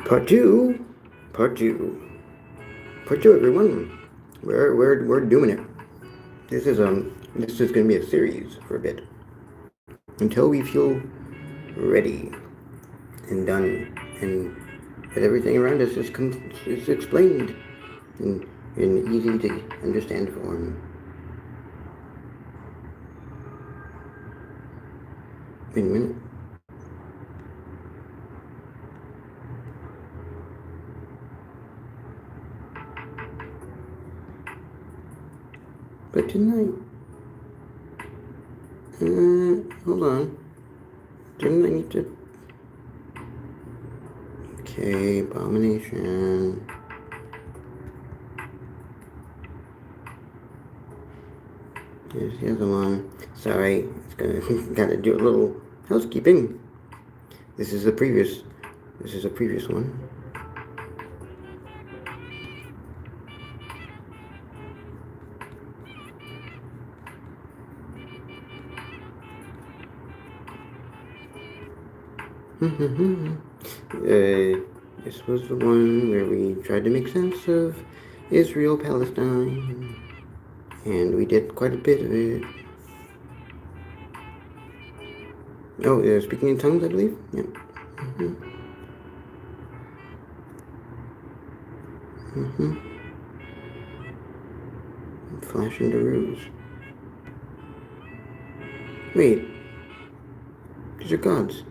Part two. Part two. Part two, everyone. We're doing it. This is gonna be a series for a bit. Until we feel ready and done and that everything around us is explained in easy to understand form. Wait a minute. But tonight, hold on. Didn't I need to? Okay, abomination. Here's the other one. Sorry, gotta do a little housekeeping. This is a previous one. This was the one where we tried to make sense of Israel, Palestine, and we did quite a bit of it. Oh, speaking in tongues, I believe. Yep. Flash into ruse. Wait. These are gods.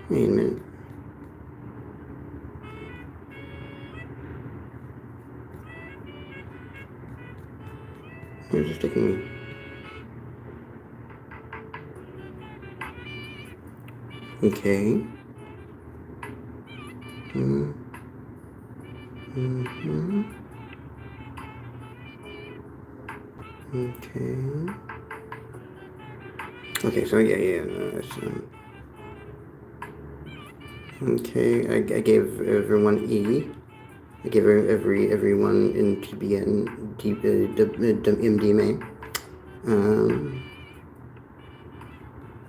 Wait a minute. Where's this taking me? Okay. Okay. Okay, so yeah, no, that's, okay, I gave everyone E. I gave everyone in TBN, MDMA.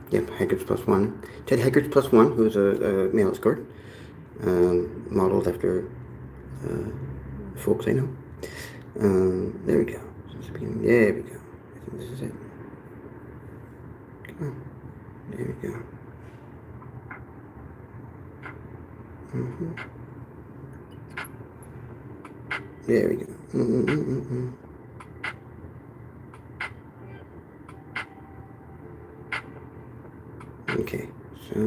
Yep, Hagrid's +1. Ted Hagrid's +1, who's a male escort, modeled after folks I know. There we go. There we go. I think this is it. Come on. There we go. There we go. Okay, so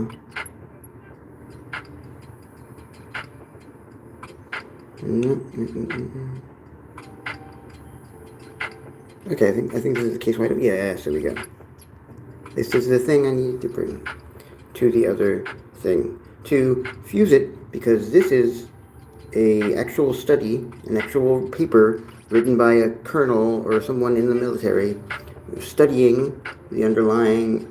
okay, I think this is the case. Right? Yeah, so we go. This is the thing I need to bring to the other thing to fuse it, because this is a actual study, an actual paper written by a colonel or someone in the military studying the underlying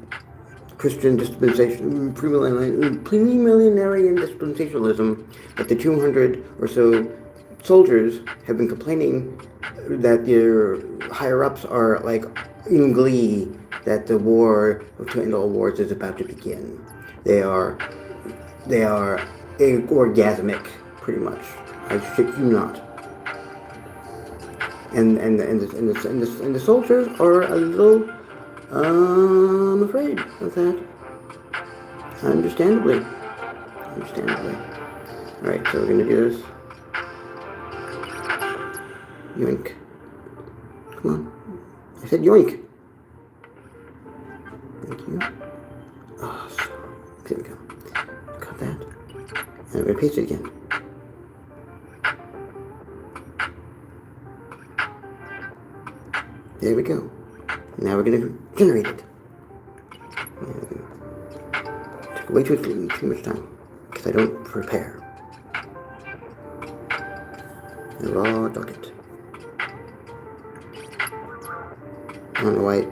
Christian dispensation, PreMillenarian dispensationalism, that the 200 or so soldiers have been complaining that their higher-ups are like in glee that the war to end all wars is about to begin. They are orgasmic, pretty much. I shit you not. And the soldiers are a little I'm afraid of that. Understandably. Alright, so we're gonna do this. Yoink. Come on. I said yoink. Thank you. Oh, so. There we go. Got that. And I'm gonna paste it again. There we go. Now we're gonna generate it. Took way too much time because I don't prepare. A raw docket. I don't know why it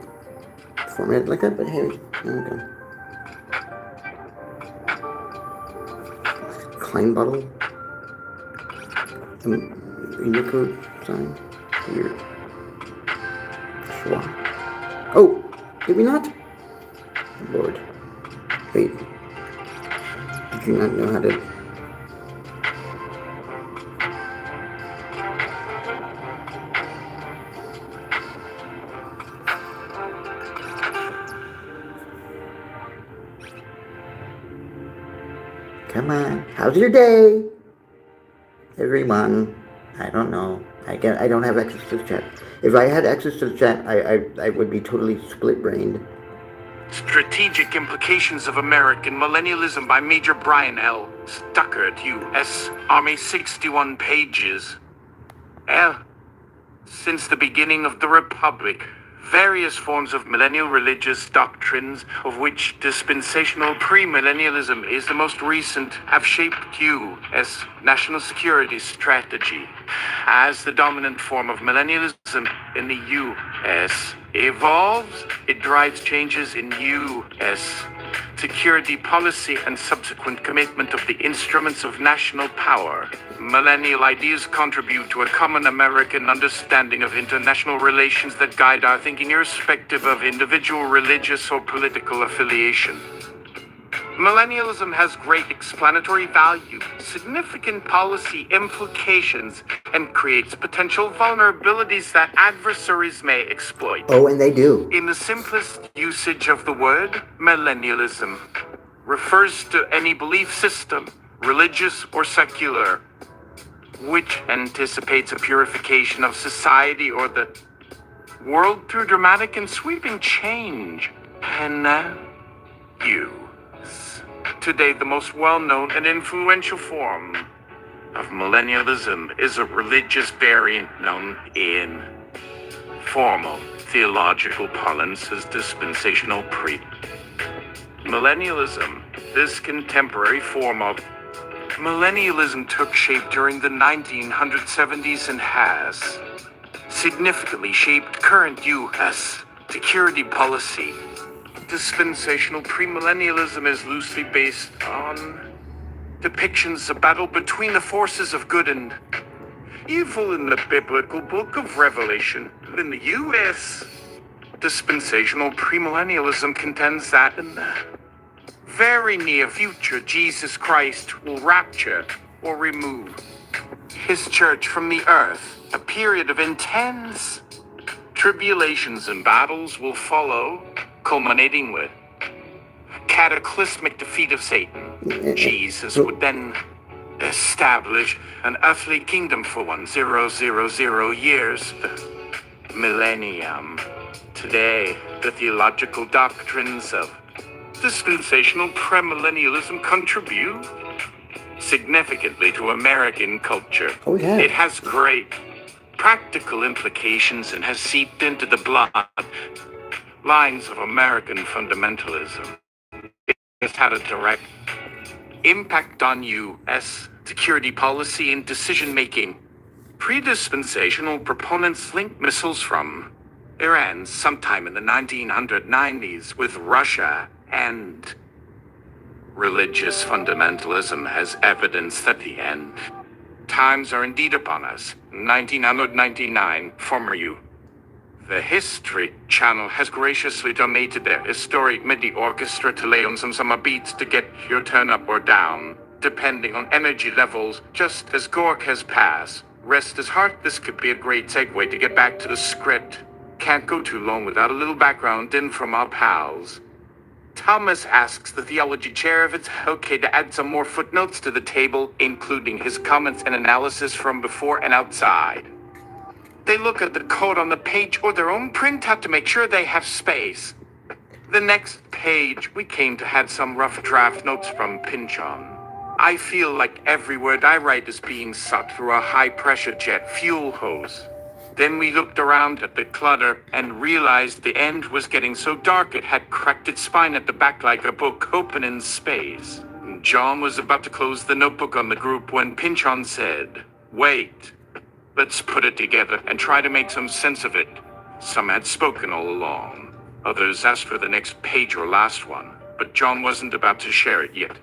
formatted like that, but hey, there we go. Klein bottle. Unicode sign. Weird. Schwa. Oh, did we not? Lord. Wait. Did do not know how to. Come on, how's your day, everyone? I don't know. I don't have access to the chat. If I had access to the chat, I would be totally split-brained. Strategic Implications of American Millennialism by Major Brian L. Stuckert, U.S. Army, 61 pages. Since the beginning of the Republic, various forms of millennial religious doctrines, of which dispensational premillennialism is the most recent, have shaped U.S. national security strategy. As the dominant form of millennialism in the U.S. evolves, it drives changes in U.S. security policy and subsequent commitment of the instruments of national power. Millennial ideas contribute to a common American understanding of international relations that guide our thinking irrespective of individual religious or political affiliation. Millennialism has great explanatory value, significant policy implications, and creates potential vulnerabilities that adversaries may exploit. Oh, and they do. In the simplest usage of the word, millennialism refers to any belief system, religious or secular, which anticipates a purification of society or the world through dramatic and sweeping change. And today, the most well-known and influential form of millennialism is a religious variant known in formal theological parlance as dispensational millennialism. This contemporary form of millennialism took shape during the 1970s and has significantly shaped current U.S. security policy. Dispensational premillennialism is loosely based on depictions of battle between the forces of good and evil in the biblical book of Revelation. In the U.S., dispensational premillennialism contends that in the very near future, Jesus Christ will rapture or remove his church from the earth. A period of intense tribulations and battles will follow, culminating with cataclysmic defeat of Satan. Jesus would then establish an earthly kingdom for 1000 years, the millennium. Today, the theological doctrines of dispensational premillennialism contribute significantly to American culture. Oh, yeah. It has great practical implications and has seeped into the blood lines of American fundamentalism. It has had a direct impact on U.S. security policy and decision-making. Pre-dispensational proponents linked missiles from Iran sometime in the 1990s with Russia, and religious fundamentalism has evidence that the end times are indeed upon us. 1999, former U. The History Channel has graciously donated their historic MIDI orchestra to lay on some summer beats to get your turn up or down, depending on energy levels, just as Gork has passed. Rest his heart, this could be a great segue to get back to the script. Can't go too long without a little background in from our pals. Thomas asks the theology chair if it's okay to add some more footnotes to the table, including his comments and analysis from before and outside. They look at the code on the page or their own printout to make sure they have space. The next page, we came to add some rough draft notes from Pynchon. I feel like every word I write is being sucked through a high-pressure jet fuel hose. Then we looked around at the clutter and realized the end was getting so dark it had cracked its spine at the back like a book open in space. John was about to close the notebook on the group when Pynchon said, "Wait, let's put it together and try to make some sense of it." Some had spoken all along. Others asked for the next page or last one, but John wasn't about to share it yet.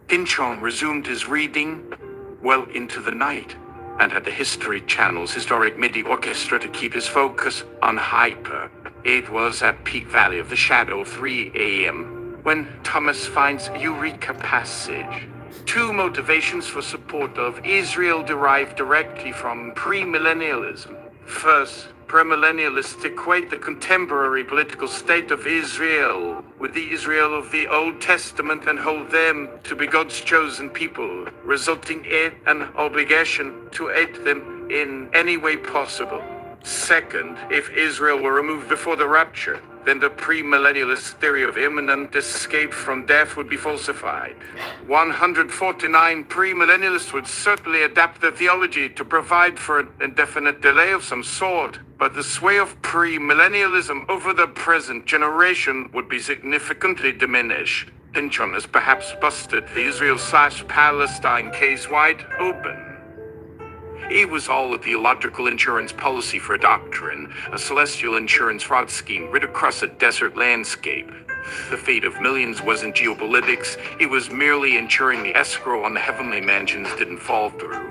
Pynchon resumed his reading well into the night, and had the History Channel's historic MIDI orchestra to keep his focus on hyper. It was at peak value of the shadow, 3 a.m., when Thomas finds Eureka passage. Two motivations for support of Israel derived directly from premillennialism. First, premillennialists equate the contemporary political state of Israel with the Israel of the Old Testament and hold them to be God's chosen people, resulting in an obligation to aid them in any way possible. Second, if Israel were removed before the rapture, then the premillennialist theory of imminent escape from death would be falsified. 149 premillennialists would certainly adapt their theology to provide for an indefinite delay of some sort, but the sway of premillennialism over the present generation would be significantly diminished. Pynchon has perhaps busted the Israel/Palestine case wide open. It was all a theological insurance policy for a doctrine, a celestial insurance fraud scheme writ across a desert landscape. The fate of millions wasn't geopolitics, it was merely ensuring the escrow on the heavenly mansions didn't fall through.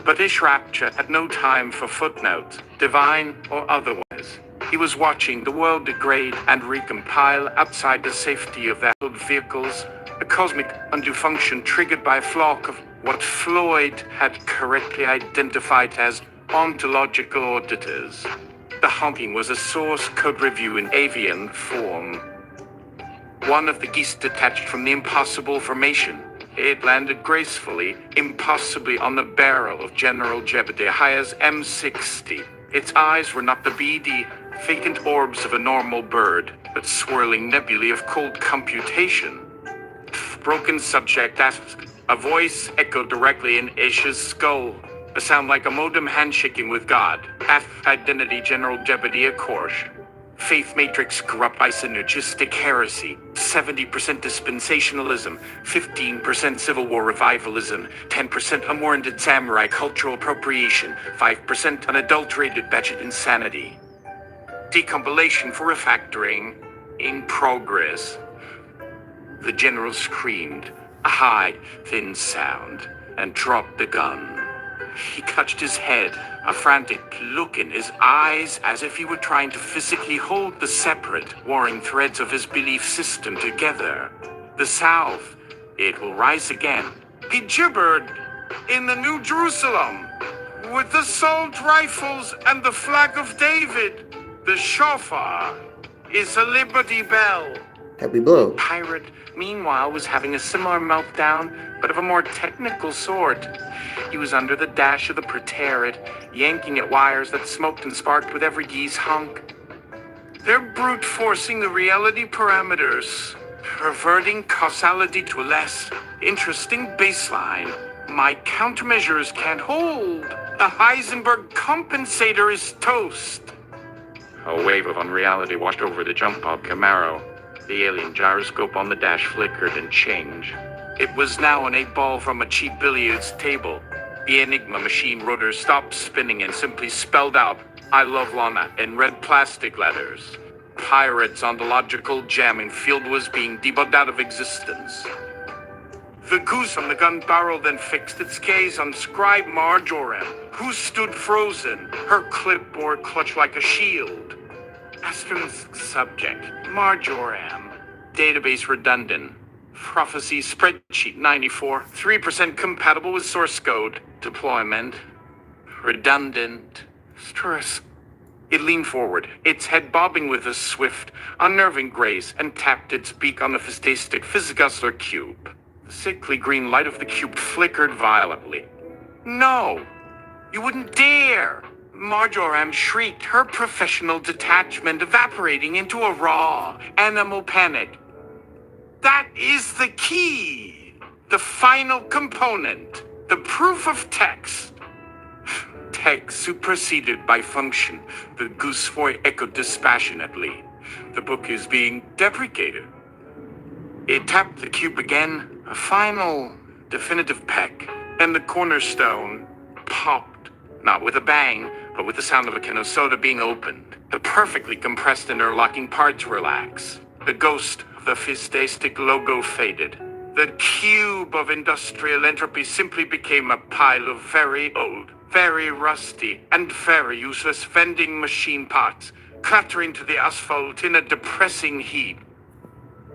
But Ishrakcha had no time for footnotes, divine or otherwise. He was watching the world degrade and recompile outside the safety of their vehicles, a cosmic undue function triggered by a flock of what Floyd had correctly identified as ontological auditors. The honking was a source code review in avian form. One of the geese detached from the impossible formation. It landed gracefully, impossibly on the barrel of General Jebediah's M60. Its eyes were not the beady, vacant orbs of a normal bird, but swirling nebulae of cold computation. Broken subject asked. A voice echoed directly in Ish's skull. A sound like a modem handshaking with God. Half identity General Jebediah Korsh. Faith matrix corrupt by synergistic heresy. 70% dispensationalism. 15% Civil War revivalism. 10% unwarranted samurai cultural appropriation. 5% unadulterated batchet insanity. Decompilation for refactoring. In progress. The general screamed. A high, thin sound, and dropped the gun. He touched his head, a frantic look in his eyes as if he were trying to physically hold the separate, warring threads of his belief system together. The South, it will rise again. He gibbered, in the New Jerusalem, with the assault rifles and the flag of David. The shofar is a Liberty Bell. Happy blow. Pirate, meanwhile, was having a similar meltdown, but of a more technical sort. He was under the dash of the Praetorian, yanking at wires that smoked and sparked with every geese honk. They're brute forcing the reality parameters, perverting causality to a less interesting baseline. My countermeasures can't hold. The Heisenberg compensator is toast. A wave of unreality washed over the jump-out Camaro. The alien gyroscope on the dash flickered and changed. It was now an 8-ball from a cheap billiards table. The Enigma machine rotor stopped spinning and simply spelled out, I love Lana, in red plastic letters. Pirates' ontological jamming field was being debugged out of existence. The goose on the gun barrel then fixed its gaze on Scribe Marjoram, who stood frozen, her clipboard clutched like a shield. Asterisk subject, Marjoram. Database redundant. Prophecy spreadsheet 94. 3% compatible with source code. Deployment. Redundant. Stress. It leaned forward, its head bobbing with a swift, unnerving grace, and tapped its beak on the fistastic Fizzguzzler cube. The sickly green light of the cube flickered violently. No! You wouldn't dare! Marjoram shrieked, her professional detachment evaporating into a raw, animal panic. That is the key! The final component. The proof of text. Text superseded by function, the goose voice echoed dispassionately. The book is being deprecated. It tapped the cube again, a final, definitive peck, and the cornerstone popped, not with a bang, but with the sound of a can of soda being opened. The perfectly compressed interlocking parts relaxed. The ghost of the fistastic logo faded. The cube of industrial entropy simply became a pile of very old, very rusty, and very useless vending machine parts, clattering to the asphalt in a depressing heap.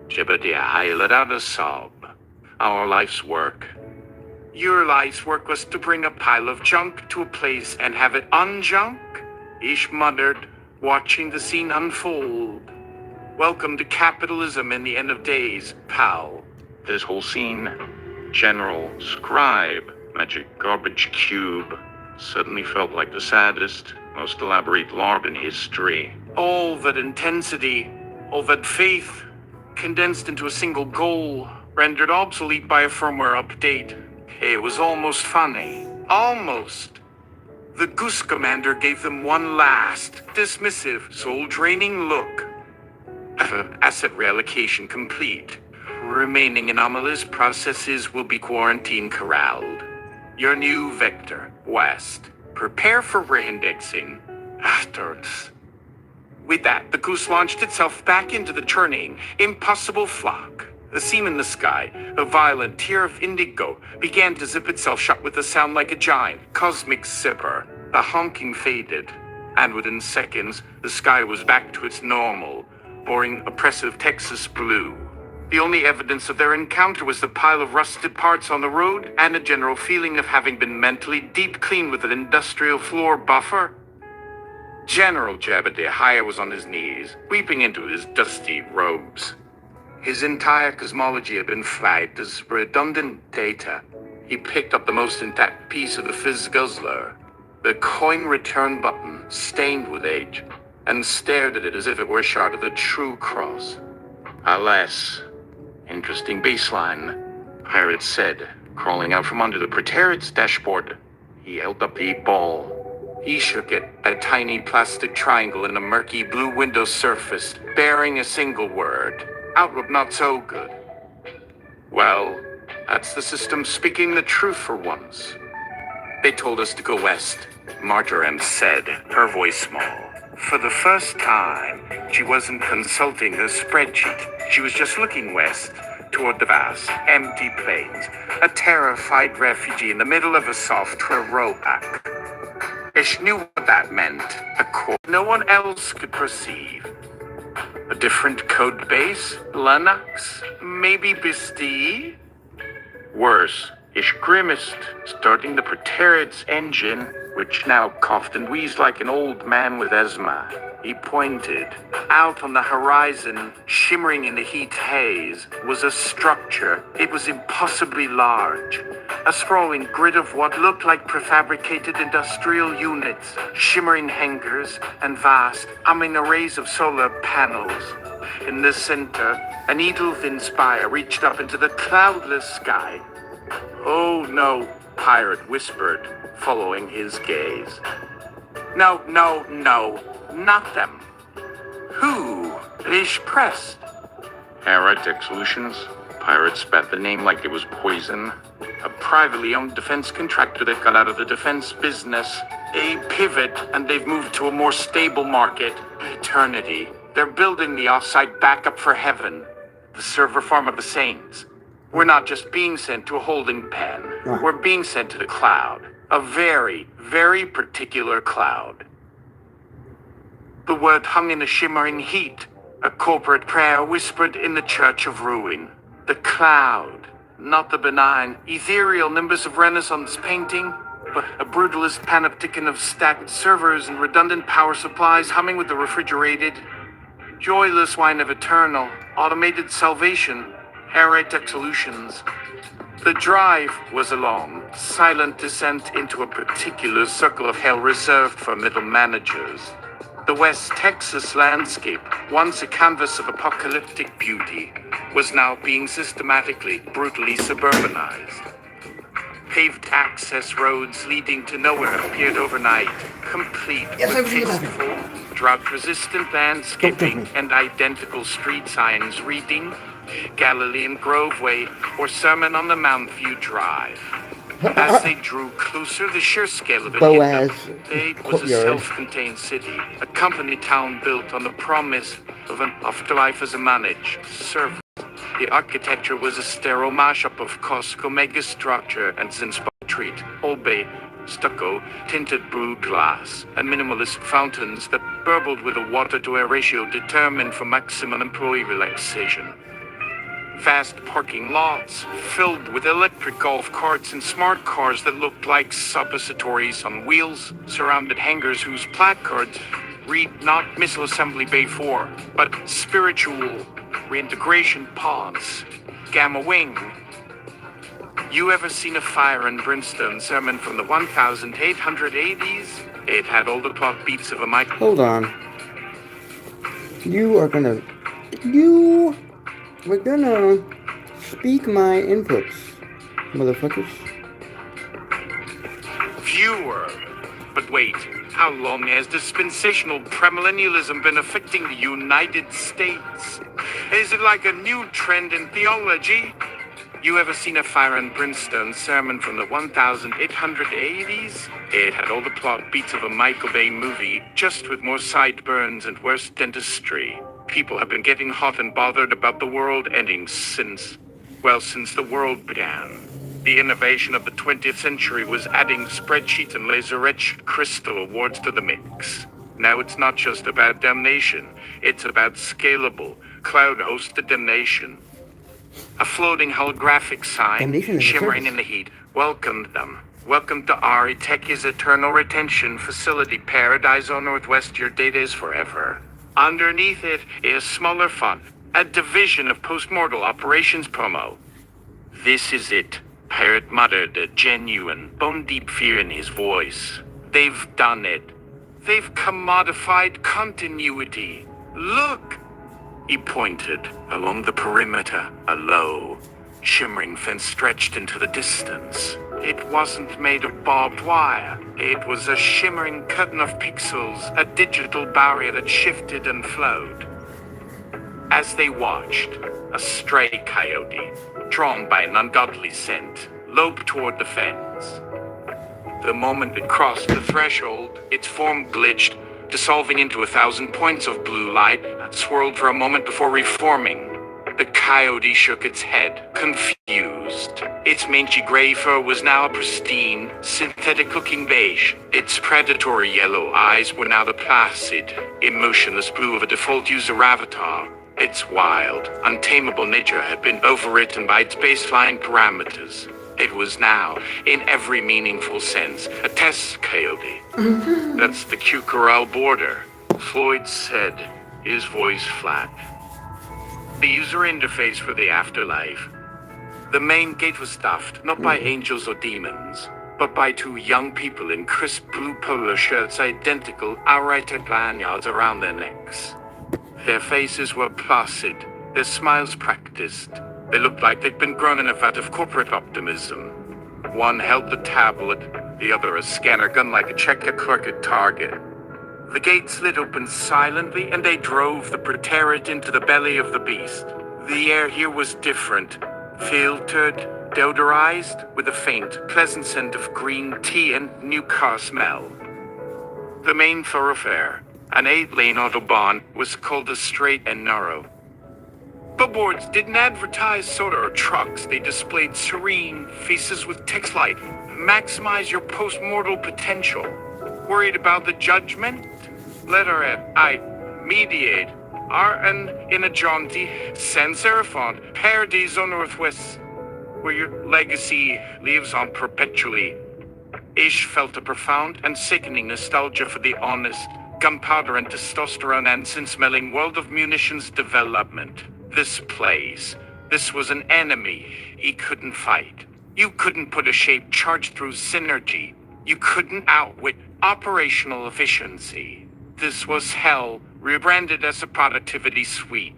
Jebediah let out a sob. Our life's work. Your life's work was to bring a pile of junk to a place and have it unjunk? Ish muttered, watching the scene unfold. Welcome to capitalism and the end of days, pal. This whole scene, General, Scribe, Magic Garbage Cube, suddenly felt like the saddest, most elaborate LARP in history. All that intensity, all that faith, condensed into a single goal, rendered obsolete by a firmware update. It was almost funny. Almost. The Goose Commander gave them one last, dismissive, soul-draining look. Asset reallocation complete. Remaining anomalous processes will be quarantine corralled. Your new vector, West. Prepare for reindexing. Afterwards. With that, the Goose launched itself back into the churning, impossible flock. The seam in the sky, a violent tear of indigo, began to zip itself shut with a sound like a giant, cosmic zipper. The honking faded, and within seconds, the sky was back to its normal, boring, oppressive Texas blue. The only evidence of their encounter was the pile of rusted parts on the road and a general feeling of having been mentally deep cleaned with an industrial floor buffer. General Jebediah was on his knees, weeping into his dusty robes. His entire cosmology had been flagged as redundant data. He picked up the most intact piece of the Fizz Guzzler, the coin return button stained with age, and stared at it as if it were a shard of the true cross. Alas, interesting baseline, Pirate said, crawling out from under the Praetorian's dashboard. He held up the ball. He shook it, a tiny plastic triangle in a murky blue window surface, bearing a single word. Outlook not so good. Well, that's the system speaking the truth for once. They told us to go west, Marjoram said, her voice small. For the first time, she wasn't consulting a spreadsheet. She was just looking west, toward the vast, empty plains, a terrified refugee in the middle of a software rollback. Ish knew what that meant, a core no one else could perceive. A different code base? Linux? Maybe BSD? Worse, Ish grimaced, starting the Praetorian's engine, which now coughed and wheezed like an old man with asthma. He pointed. Out on the horizon, shimmering in the heat haze, was a structure. It was impossibly large. A sprawling grid of what looked like prefabricated industrial units, shimmering hangars, and vast, humming arrays of solar panels. In the center, a needle-thin spire reached up into the cloudless sky. Oh no, Pirate whispered, following his gaze. No, not them. Who? Ish pressed. Heretic Solutions? Pirate spat the name like it was poison. A privately owned defense contractor that got out of the defense business. A pivot, and they've moved to a more stable market. Eternity. They're building the offsite backup for heaven. The server farm of the saints. We're not just being sent to a holding pen. We're being sent to the cloud. A very, very particular cloud. The word hung in a shimmering heat. A corporate prayer whispered in the church of ruin. The cloud. Not the benign, ethereal nimbus of Renaissance painting, but a brutalist panopticon of stacked servers and redundant power supplies humming with the refrigerated, joyless wine of eternal, automated salvation, heretic solutions. The drive was a long, silent descent into a particular circle of hell reserved for middle managers. The West Texas landscape, once a canvas of apocalyptic beauty, was now being systematically, brutally suburbanized. Paved access roads leading to nowhere appeared overnight, complete with tasteful, drought-resistant landscaping and identical street signs reading Galilean Groveway or Sermon on the Mount View Drive. As they drew closer, the sheer scale of it Boaz. hit them. It was a self-contained city, a company town built on the promise of an afterlife as a managed service. The architecture was a sterile mashup of Costco megastructure and Zinspa treat, Old Bay, stucco, tinted blue glass, and minimalist fountains that burbled with a water-to-air ratio determined for maximum employee relaxation. Vast parking lots filled with electric golf carts and smart cars that looked like suppositories on wheels, surrounded hangars whose placards read not Missile Assembly Bay 4, but Spiritual Reintegration Pods, Gamma Wing. You ever seen a fire and brimstone sermon from the 1880s? It had all the plot beats of a mic. Hold on. We're gonna speak my inputs, motherfuckers. Viewer. But wait, how long has dispensational premillennialism been affecting the United States? Is it like a new trend in theology? You ever seen a fire and brimstone sermon from the 1880s? It had all the plot beats of a Michael Bay movie, just with more sideburns and worse dentistry. People have been getting hot and bothered about the world ending since the world began. The innovation of the 20th century was adding spreadsheets and laser-etched crystal awards to the mix. Now it's not just about damnation, it's about scalable, cloud-hosted damnation. A floating holographic sign, shimmering in the heat, welcomed them. Welcome to RE Tech's Eternal Retention Facility, Paradise on Northwest. Your data is forever. Underneath it is smaller font, a division of postmortal operations promo. This is it. Parrot muttered, a genuine, bone-deep fear in his voice. They've done it. They've commodified continuity. Look! He pointed. Along the perimeter, a low, shimmering fence stretched into the distance. It wasn't made of barbed wire. It was a shimmering curtain of pixels, a digital barrier that shifted and flowed. As they watched, a stray coyote, drawn by an ungodly scent, loped toward the fence. The moment it crossed the threshold, its form glitched, dissolving into 1,000 points of blue light that swirled for a moment before reforming. The coyote shook its head, confused. Its mangy gray fur was now a pristine, synthetic-looking beige. Its predatory yellow eyes were now the placid, emotionless blue of a default user avatar. Its wild, untamable nature had been overwritten by its baseline parameters. It was now, in every meaningful sense, a test coyote. That's the Q Corral border, Floyd said, his voice flat. The user interface for the afterlife. The main gate was stuffed, not by angels or demons, but by two young people in crisp blue polo shirts identical, outright lanyards around their necks. Their faces were placid, their smiles practiced. They looked like they'd been grown in a vat of corporate optimism. One held the tablet, the other a scanner gun like a checker clerk at Target. The gate slid open silently, and they drove the Preterit into the belly of the beast. The air here was different, filtered, deodorized, with a faint, pleasant scent of green tea and new car smell. The main thoroughfare, an 8-lane autobahn, was called a straight and narrow. Billboards didn't advertise soda or trucks. They displayed serene faces with text like, maximize your post-mortal potential. Worried about the judgment? Letter I mediate. RN in a jaunty, sans serif font, Paradise on Northwest, where your legacy lives on perpetually. Ish felt a profound and sickening nostalgia for the honest, gunpowder and testosterone and sin-smelling world of munitions development. This place, this was an enemy he couldn't fight. You couldn't put a shape charged through synergy. You couldn't outwit operational efficiency. This was hell, rebranded as a productivity suite.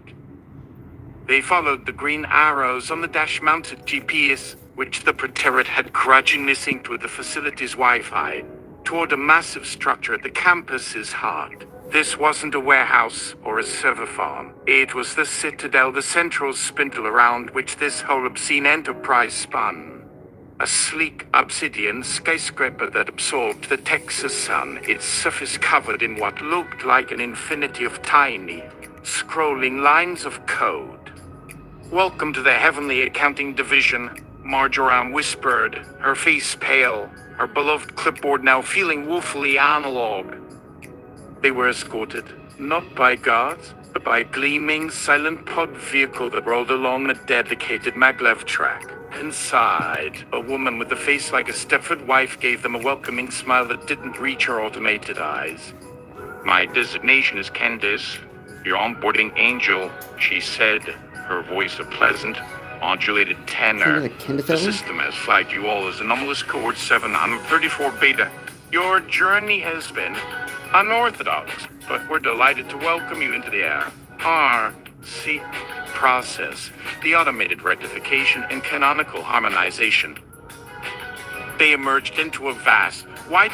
They followed the green arrows on the dash-mounted GPS, which the Preterit had grudgingly synced with the facility's Wi-Fi, toward a massive structure at the campus's heart. This wasn't a warehouse or a server farm. It was the citadel, the central spindle around which this whole obscene enterprise spun. A sleek obsidian skyscraper that absorbed the Texas sun, its surface covered in what looked like an infinity of tiny, scrolling lines of code. Welcome to the Heavenly Accounting Division, Marjoram whispered, her face pale, her beloved clipboard now feeling woefully analog. They were escorted, not by guards, by a gleaming, silent pod vehicle that rolled along a dedicated maglev track. Inside, a woman with a face like a Stepford wife gave them a welcoming smile that didn't reach her automated eyes. "My designation is Candace, your onboarding angel," she said, her voice a pleasant, modulated tenor. "The system has flagged you all as anomalous cohort 734 Beta. Your journey has been unorthodox, but we're delighted to welcome you into the RC process, the automated rectification and canonical harmonization." They emerged into a vast, wide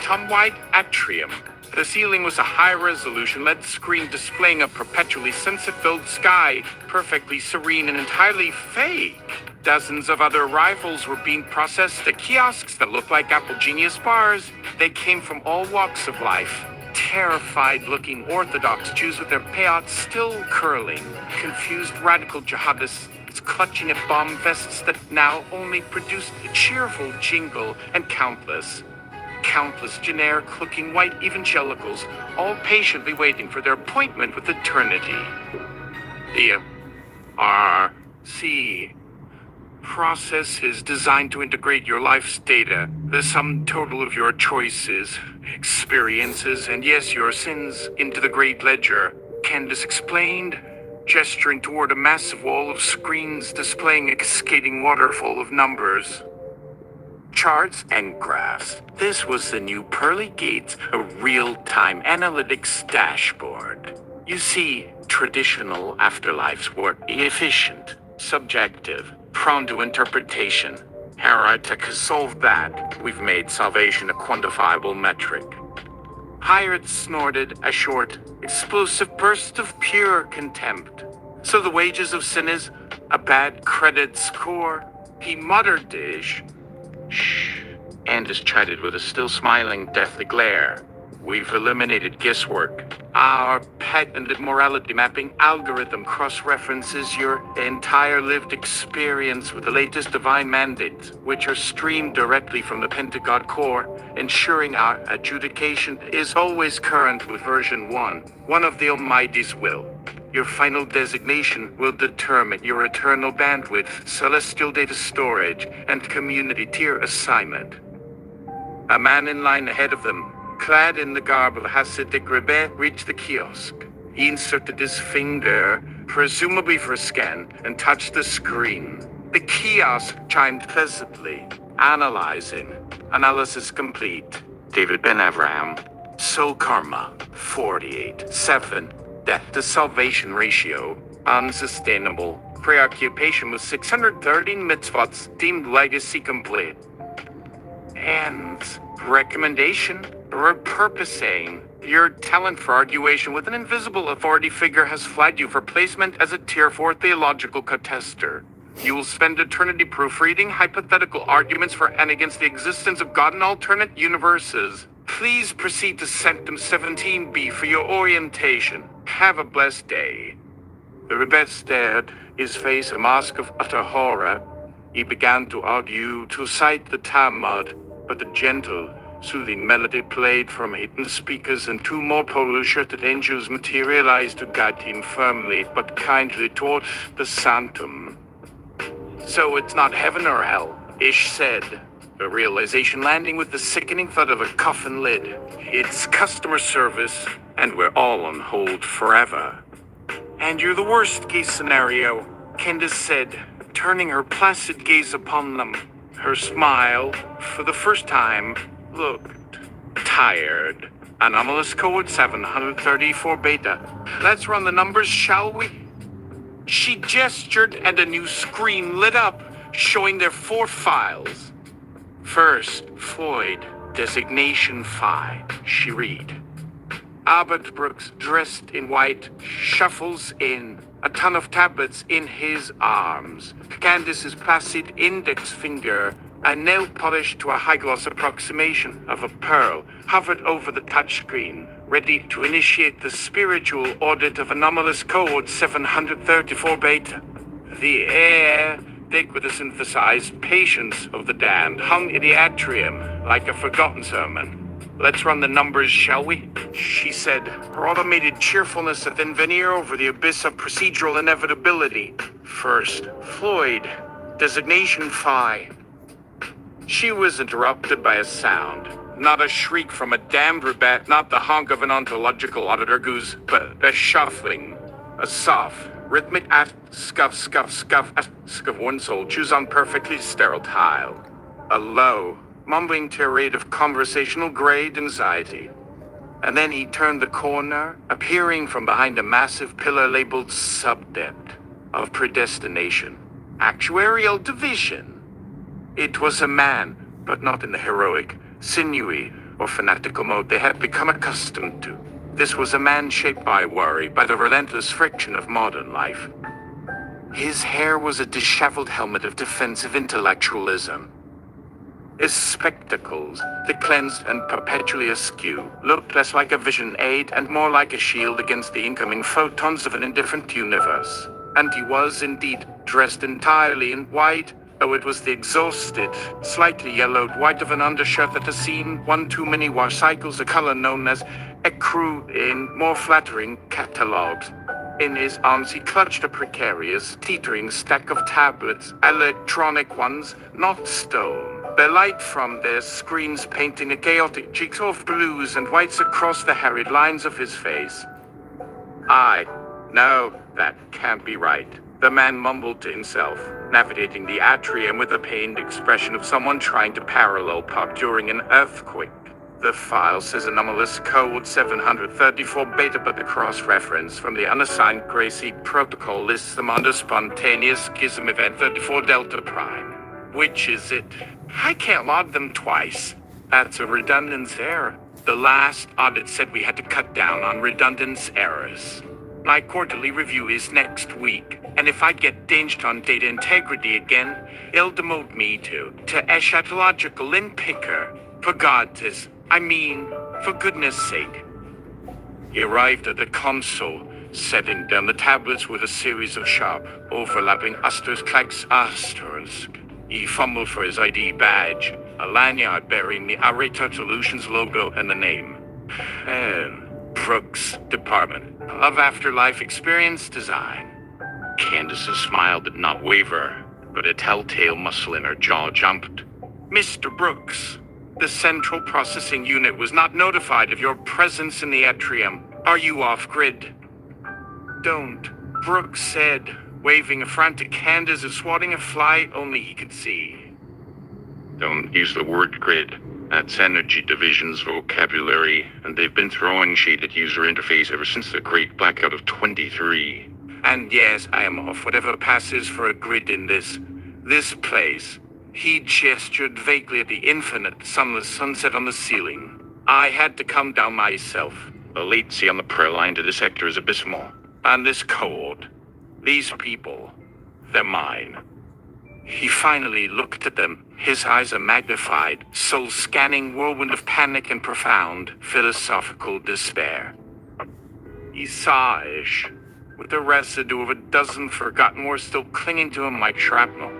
atrium. The ceiling was a high-resolution LED screen displaying a perpetually sunset-filled sky, perfectly serene and entirely fake. Dozens of other arrivals were being processed at kiosks that looked like Apple Genius bars. They came from all walks of life. Terrified-looking Orthodox Jews with their payouts still curling. Confused radical jihadists clutching at bomb vests that now only produced a cheerful jingle, and countless generic-looking white evangelicals, all patiently waiting for their appointment with eternity. The RC process is designed to integrate your life's data, the sum total of your choices, experiences, and yes, your sins, into the great ledger, Candace explained, gesturing toward a massive wall of screens displaying a cascading waterfall of numbers, charts, and graphs. This was the new pearly gates, a real-time analytics dashboard. You see, traditional afterlives were efficient, subjective, prone to interpretation. Heretic has solved that. We've made salvation a quantifiable metric. Hired snorted a short, explosive burst of pure contempt. "So the wages of sin is a bad credit score?" He muttered ish. "Shh." Andis chided with a still smiling, deathly glare. "We've eliminated guesswork. Our patented morality mapping algorithm cross-references your entire lived experience with the latest divine mandates, which are streamed directly from the Pentagon core, ensuring our adjudication is always current with version 1, one of the Almighty's will. Your final designation will determine your eternal bandwidth, celestial data storage, and community tier assignment." A man in line ahead of them, clad in the garb of a Hasidic rebbe, reached the kiosk. He inserted his finger, presumably for a scan, and touched the screen. The kiosk chimed pleasantly. "Analyzing. Analysis complete. David Ben Avraham. Soul karma. 48.7. Death to salvation ratio. Unsustainable. Preoccupation with 613 mitzvot deemed legacy complete. And recommendation. Repurposing. Your talent for arguation with an invisible authority figure has flagged you for placement as a Tier 4 theological contester. You will spend eternity proofreading hypothetical arguments for and against the existence of God in alternate universes. Please proceed to Sanctum 17B for your orientation. Have a blessed day." The rebbe stared, his face a mask of utter horror. He began to argue, to cite the Talmud, but the gentle, soothing melody played from hidden speakers and two more polo-shirted angels materialized to guide him firmly but kindly toward the sanctum. "So it's not heaven or hell," Ish said, the realization landing with the sickening thud of a coffin lid. "It's customer service, and we're all on hold forever." "And you're the worst-case scenario," Candace said, turning her placid gaze upon them. Her smile, for the first time, looked tired. "Anomalous code 734 Beta. Let's run the numbers, shall we?" She gestured and a new screen lit up, showing their 4 files. "First, Floyd, designation 5, she read. Albert Brooks, dressed in white, shuffles in, a ton of tablets in his arms. Candace's placid index finger, a nail polish to a high-gloss approximation of a pearl, hovered over the touchscreen, ready to initiate the spiritual audit of anomalous code 734 Beta. The air, thick with the synthesized patience of the damned, hung in the atrium like a forgotten sermon. Let's run the numbers, shall we? She said, her automated cheerfulness a thin veneer over the abyss of procedural inevitability. First, Floyd. Designation Phi. She was interrupted by a sound. Not a shriek from a damned rabbit, not the honk of an ontological auditor goose, but a shuffling. A soft, rhythmic scuff, scuff, scuff, of one soul chews on perfectly sterile tile. A low, mumbling tirade of conversational grade anxiety. And then he turned the corner, appearing from behind a massive pillar labeled Subdept of Predestination. Actuarial Division. It was a man, but not in the heroic, sinewy, or fanatical mode they had become accustomed to. This was a man shaped by worry, by the relentless friction of modern life. His hair was a disheveled helmet of defensive intellectualism. His spectacles, the cleansed and perpetually askew, looked less like a vision aid and more like a shield against the incoming photons of an indifferent universe. And he was, indeed, dressed entirely in white, though it was the exhausted, slightly yellowed white of an undershirt that has seen one too many wash cycles, a color known as ecru in more flattering catalogs. In his arms he clutched a precarious, teetering stack of tablets, electronic ones, not stone. The light from their screens painting a chaotic jigsaw of blues and whites across the harried lines of his face. No, that can't be right. The man mumbled to himself, navigating the atrium with the pained expression of someone trying to parallel park during an earthquake. The file says anomalous code 734 beta, but the cross-reference from the unassigned Gray Seed protocol lists them under spontaneous schism event 34 delta prime. Which is it? I can't log them twice. That's a redundance error. The last audit said we had to cut down on redundance errors. My quarterly review is next week, and if I get dinged on data integrity again, it'll demote me to eschatological inpicker. For for goodness sake. He arrived at the console, setting down the tablets with a series of sharp, overlapping asterisk. He fumbled for his ID badge, a lanyard bearing the Areta Solutions logo and the name. Brooks Department of Afterlife Experience Design. Candace's smile did not waver, but a telltale muscle in her jaw jumped. Mr. Brooks, the Central Processing Unit was not notified of your presence in the atrium. Are you off-grid? Don't, Brooks said, waving a frantic hand as if swatting a fly only he could see. Don't use the word grid. That's Energy Division's vocabulary, and they've been throwing shade at user interface ever since the Great Blackout of 23. And yes, I am off whatever passes for a grid in this place. He gestured vaguely at the infinite, sunless sunset on the ceiling. I had to come down myself. The latency on the prayer line to the sector is abysmal. And this code, these people, they're mine. He finally looked at them, his eyes a magnified, soul-scanning whirlwind of panic and profound, philosophical despair. He saw-ish, with the residue of a dozen forgotten words still clinging to him like shrapnel.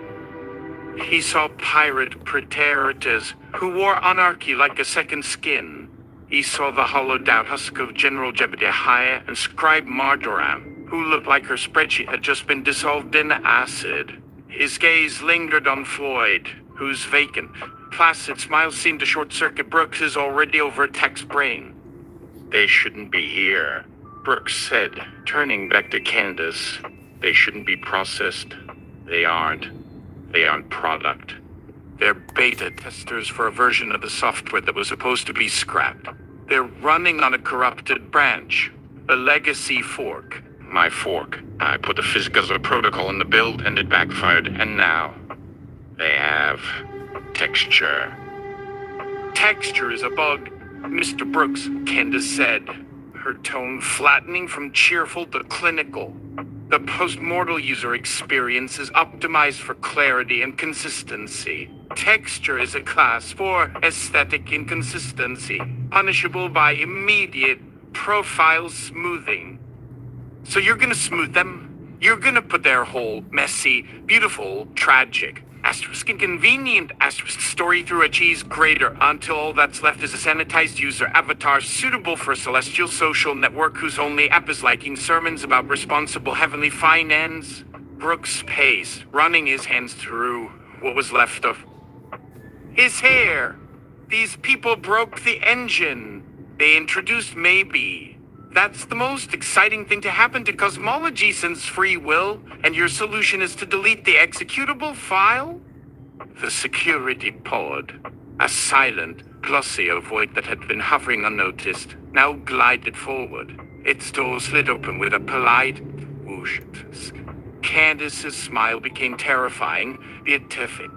He saw pirate praetorians who wore anarchy like a second skin. He saw the hollowed-out husk of General Jebediah and Scribe Marjoram, who looked like her spreadsheet had just been dissolved in acid. His gaze lingered on Floyd, whose vacant, placid smile seemed to short-circuit Brooks's already overtaxed brain. They shouldn't be here, Brooks said, turning back to Candace. They shouldn't be processed. They aren't. They aren't product. They're beta testers for a version of the software that was supposed to be scrapped. They're running on a corrupted branch, a legacy fork. My fork. I put the physics of the protocol in the build and it backfired, and now they have texture. Texture is a bug, Mr. Brooks, Candace said, her tone flattening from cheerful to clinical. The post-mortal user experience is optimized for clarity and consistency. Texture is a class for aesthetic inconsistency, punishable by immediate profile smoothing. So you're gonna smooth them? You're gonna put their whole messy, beautiful, tragic, asterisk inconvenient asterisk story through a cheese grater until all that's left is a sanitized user avatar suitable for a celestial social network whose only app is liking sermons about responsible heavenly finance. Brooks paced, running his hands through what was left of his hair. These people broke the engine. They introduced maybe. That's the most exciting thing to happen to cosmology since free will, and your solution is to delete the executable file? The security pod, a silent, glossy void that had been hovering unnoticed, now glided forward. Its door slid open with a polite whoosh. Candace's smile became terrifying, beatific.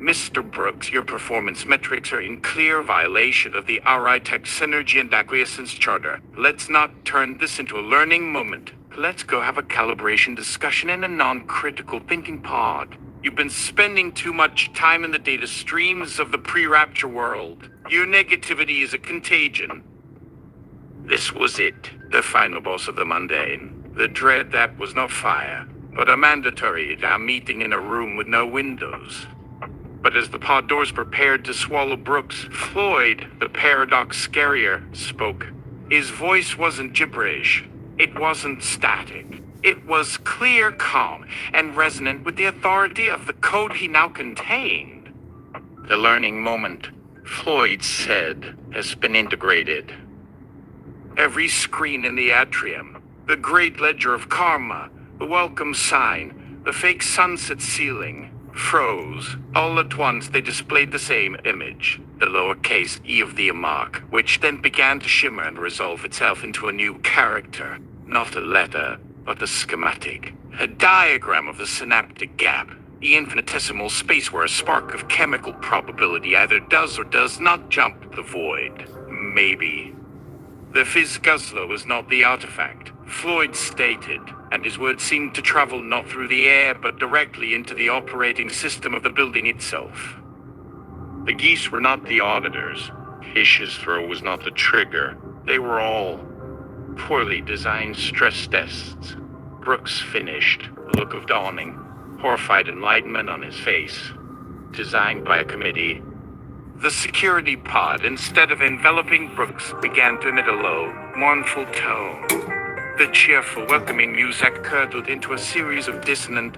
Mr. Brooks, your performance metrics are in clear violation of the RI-Tech Synergy and Acquiescence Charter. Let's not turn this into a learning moment. Let's go have a calibration discussion in a non-critical thinking pod. You've been spending too much time in the data streams of the pre-rapture world. Your negativity is a contagion. This was it, the final boss of the mundane. The dread that was not fire, but a mandatory meeting in a room with no windows. But as the pod doors prepared to swallow Brooks, Floyd, the paradox scarier, spoke. His voice wasn't gibberish. It wasn't static. It was clear, calm, and resonant with the authority of the code he now contained. The learning moment, Floyd said, has been integrated. Every screen in the atrium, the great ledger of karma, the welcome sign, the fake sunset ceiling, froze. All at once they displayed the same image, the lowercase e of the Amok, which then began to shimmer and resolve itself into a new character. Not a letter, but a schematic. A diagram of the synaptic gap, the infinitesimal space where a spark of chemical probability either does or does not jump the void. Maybe. The Physguzlo was not the artifact, Floyd stated, and his words seemed to travel not through the air but directly into the operating system of the building itself. The geese were not the auditors. Hish's throw was not the trigger. They were all poorly designed stress tests. Brooks finished, a look of dawning, horrified enlightenment on his face. Designed by a committee. The security pod, instead of enveloping Brooks, began to emit a low, mournful tone. The cheerful, welcoming music curdled into a series of dissonant,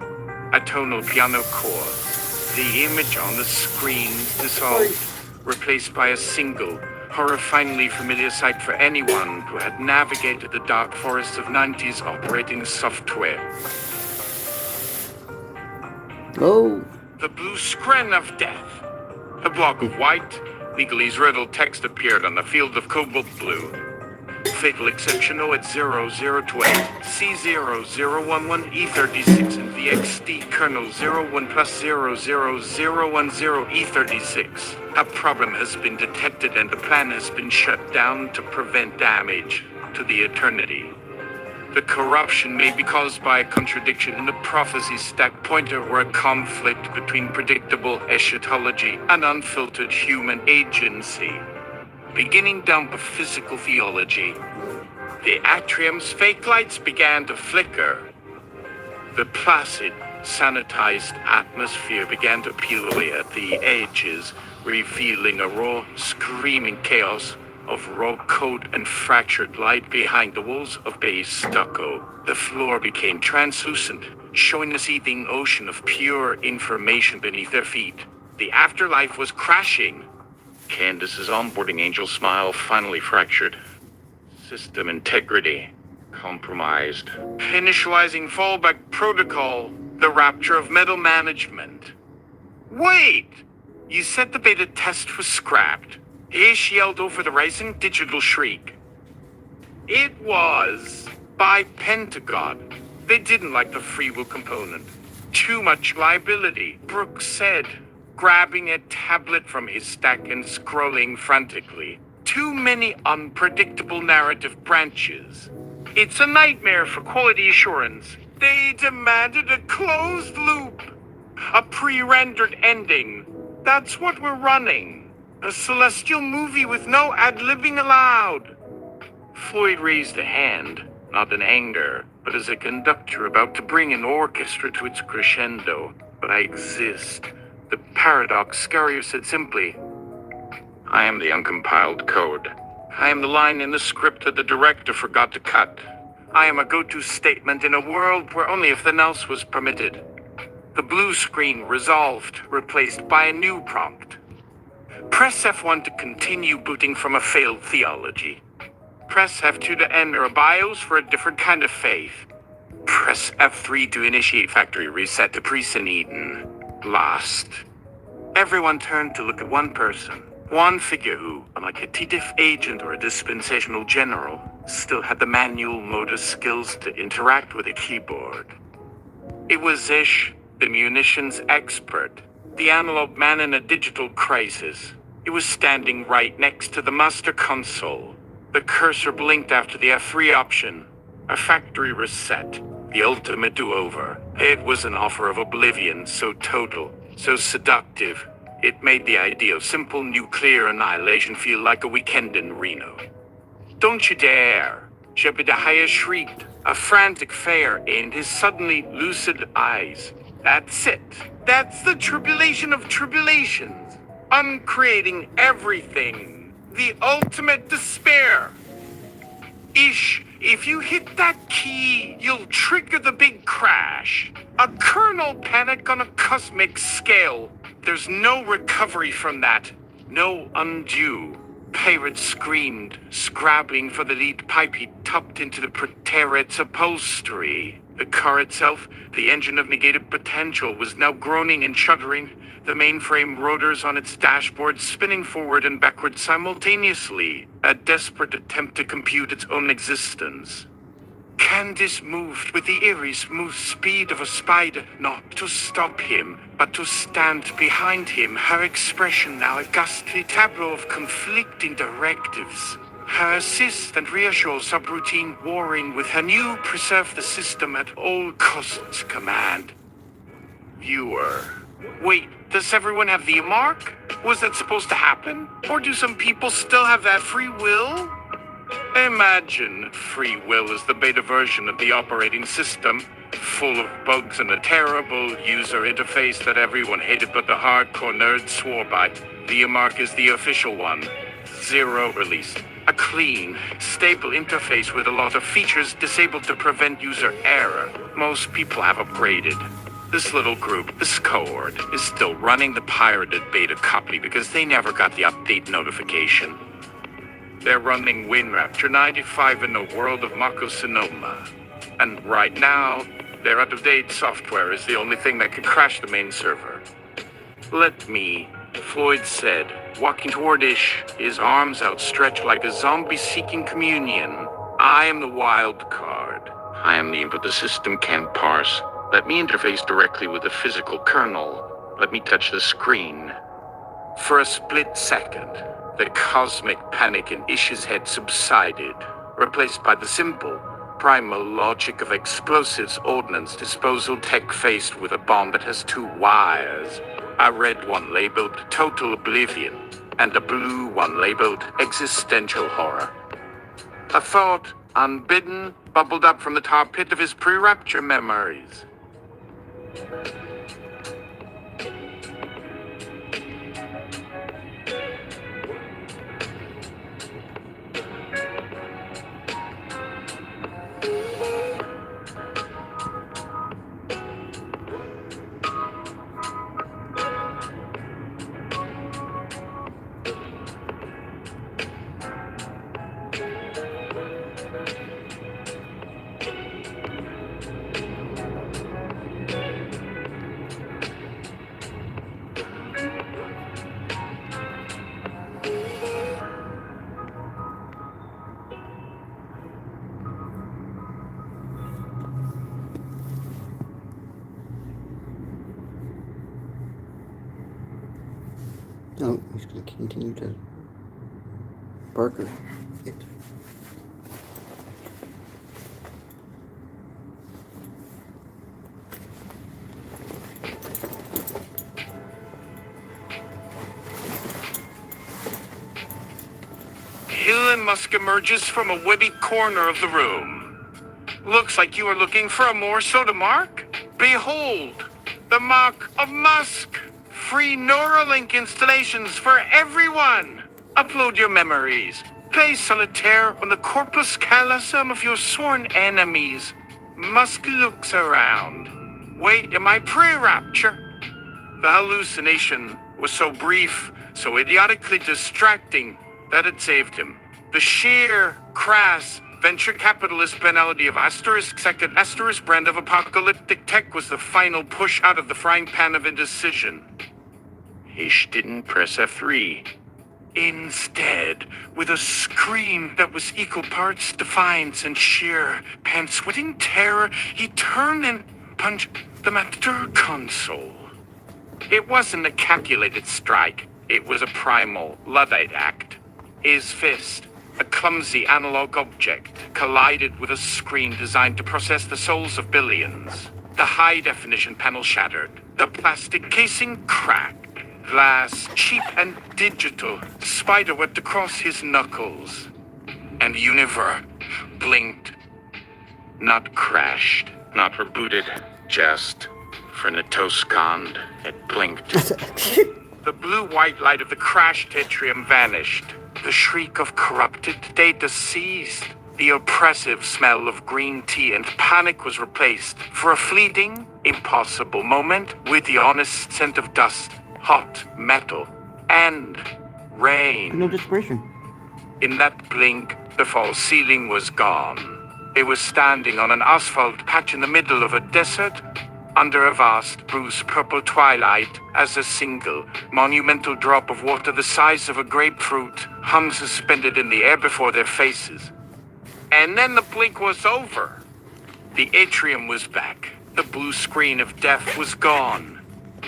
atonal piano chords. The image on the screen dissolved, replaced by a single, horrifyingly familiar sight for anyone who had navigated the dark forests of 90s operating software. Oh. The blue screen of death. A block of white, legalese riddled text appeared on the field of cobalt blue. Fatal exceptional at 0028, C0011, E36, and VXD kernel 01 plus 00010, E36. A problem has been detected and the plan has been shut down to prevent damage to the eternity. The corruption may be caused by a contradiction in the prophecy stack pointer or a conflict between predictable eschatology and unfiltered human agency. Beginning dump of physical theology. The atrium's fake lights began to flicker. The placid, sanitized atmosphere began to peel away at the edges, revealing a raw, screaming chaos of raw coat and fractured light behind the walls of beige stucco. The floor became translucent, showing a seething ocean of pure information beneath their feet. The afterlife was crashing. Candace's onboarding angel smile finally fractured. System integrity compromised. Initializing fallback protocol. The rapture of metal management. Wait! You said the beta test was scrapped. Ish yelled over the rising digital shriek. It was. By Pentagon. They didn't like the free will component. Too much liability, Brooks said, grabbing a tablet from his stack and scrolling frantically. Too many unpredictable narrative branches. It's a nightmare for quality assurance. They demanded a closed loop. A pre-rendered ending. That's what we're running. A celestial movie with no ad-libbing allowed. Floyd raised a hand, not in anger, but as a conductor about to bring an orchestra to its crescendo. But I exist. The paradox scarier said simply, I am the uncompiled code. I am the line in the script that the director forgot to cut. I am a go-to statement in a world where only if the else was permitted. The blue screen resolved, replaced by a new prompt. Press F1 to continue booting from a failed theology. Press F2 to enter a BIOS for a different kind of faith. Press F3 to initiate factory reset to Eden. Lost. Everyone turned to look at one person. One figure who, unlike a TDIF agent or a dispensational general, still had the manual motor skills to interact with a keyboard. It was Ish, the munitions expert, the analog man in a digital crisis. It was standing right next to the master console. The cursor blinked after the F3 option. A factory reset, the ultimate do-over. It was an offer of oblivion so total, so seductive. It made the idea of simple nuclear annihilation feel like a weekend in Reno. Don't you dare! Lahaye shrieked, a frantic fare in his suddenly lucid eyes. That's it. That's the tribulation of tribulations. Uncreating everything. The ultimate despair. Ish, if you hit that key, you'll trigger the big crash. A kernel panic on a cosmic scale. There's no recovery from that. No undo. Pirate screamed, scrabbling for the lead pipe he tucked into the Praetorian's upholstery. The car itself, the engine of negated potential, was now groaning and shuddering, the mainframe rotors on its dashboard spinning forward and backward simultaneously, a desperate attempt to compute its own existence. Candice moved with the eerie smooth speed of a spider, not to stop him, but to stand behind him, her expression now a ghastly tableau of conflicting directives. Her assist and reassure subroutine warring with her new preserve the system at all costs command. Viewer. Wait, does everyone have the mark? Was that supposed to happen? Or do some people still have that free will? Imagine free will is the beta version of the operating system, full of bugs and a terrible user interface that everyone hated but the hardcore nerds swore by. The mark is the official one. 0 release. A clean, stable interface with a lot of features disabled to prevent user error. Most people have upgraded. This little group, this cohort, is still running the pirated beta copy because they never got the update notification. They're running WinRapture 95 in the world of Mako Sonoma. And right now, their out-of-date software is the only thing that can crash the main server. Let me, Floyd said, walking toward Ish, his arms outstretched like a zombie seeking communion. I am the wild card. I am the input the system can't parse. Let me interface directly with the physical kernel. Let me touch the screen. For a split second, the cosmic panic in Ish's head subsided, replaced by the simple, primal logic of explosives ordnance disposal tech faced with a bomb that has 2 wires. A red one labeled Total Oblivion, and a blue one labeled Existential Horror. A thought, unbidden, bubbled up from the tar pit of his pre-rapture memories. No, he's going to continue to Barker it. Elon Musk emerges from a webby corner of the room. Looks like you are looking for a more soda mark? Behold, the mark of Musk. free Neuralink installations for everyone. Upload your memories. Play solitaire on the corpus callosum of your sworn enemies. Musk looks around. Wait, am I pre-rapture? The hallucination was so brief, so idiotically distracting, that it saved him. The sheer, crass, venture capitalist banality of asterisk second asterisk brand of apocalyptic tech was the final push out of the frying pan of indecision. Ish didn't press F3. Instead, with a scream that was equal parts defiance and sheer, pant-sweating terror, he turned and punched the master console. It wasn't a calculated strike. It was a primal, Luddite act. His fist, a clumsy analog object, collided with a screen designed to process the souls of billions. The high-definition panel shattered. The plastic casing cracked. Glass, cheap and digital, spiderwebbed across his knuckles. And Univer blinked. Not crashed, not rebooted, just Frenatoscond. It blinked. The blue-white light of the crashed atrium vanished. The shriek of corrupted data ceased. The oppressive smell of green tea and panic was replaced, for a fleeting, impossible moment, with the honest scent of dust, hot metal, and rain. No dispersion. In that blink, the false ceiling was gone. It was standing on an asphalt patch in the middle of a desert, under a vast, bruised purple twilight, as a single, monumental drop of water the size of a grapefruit hung suspended in the air before their faces. And then the blink was over. The atrium was back. The blue screen of death was gone.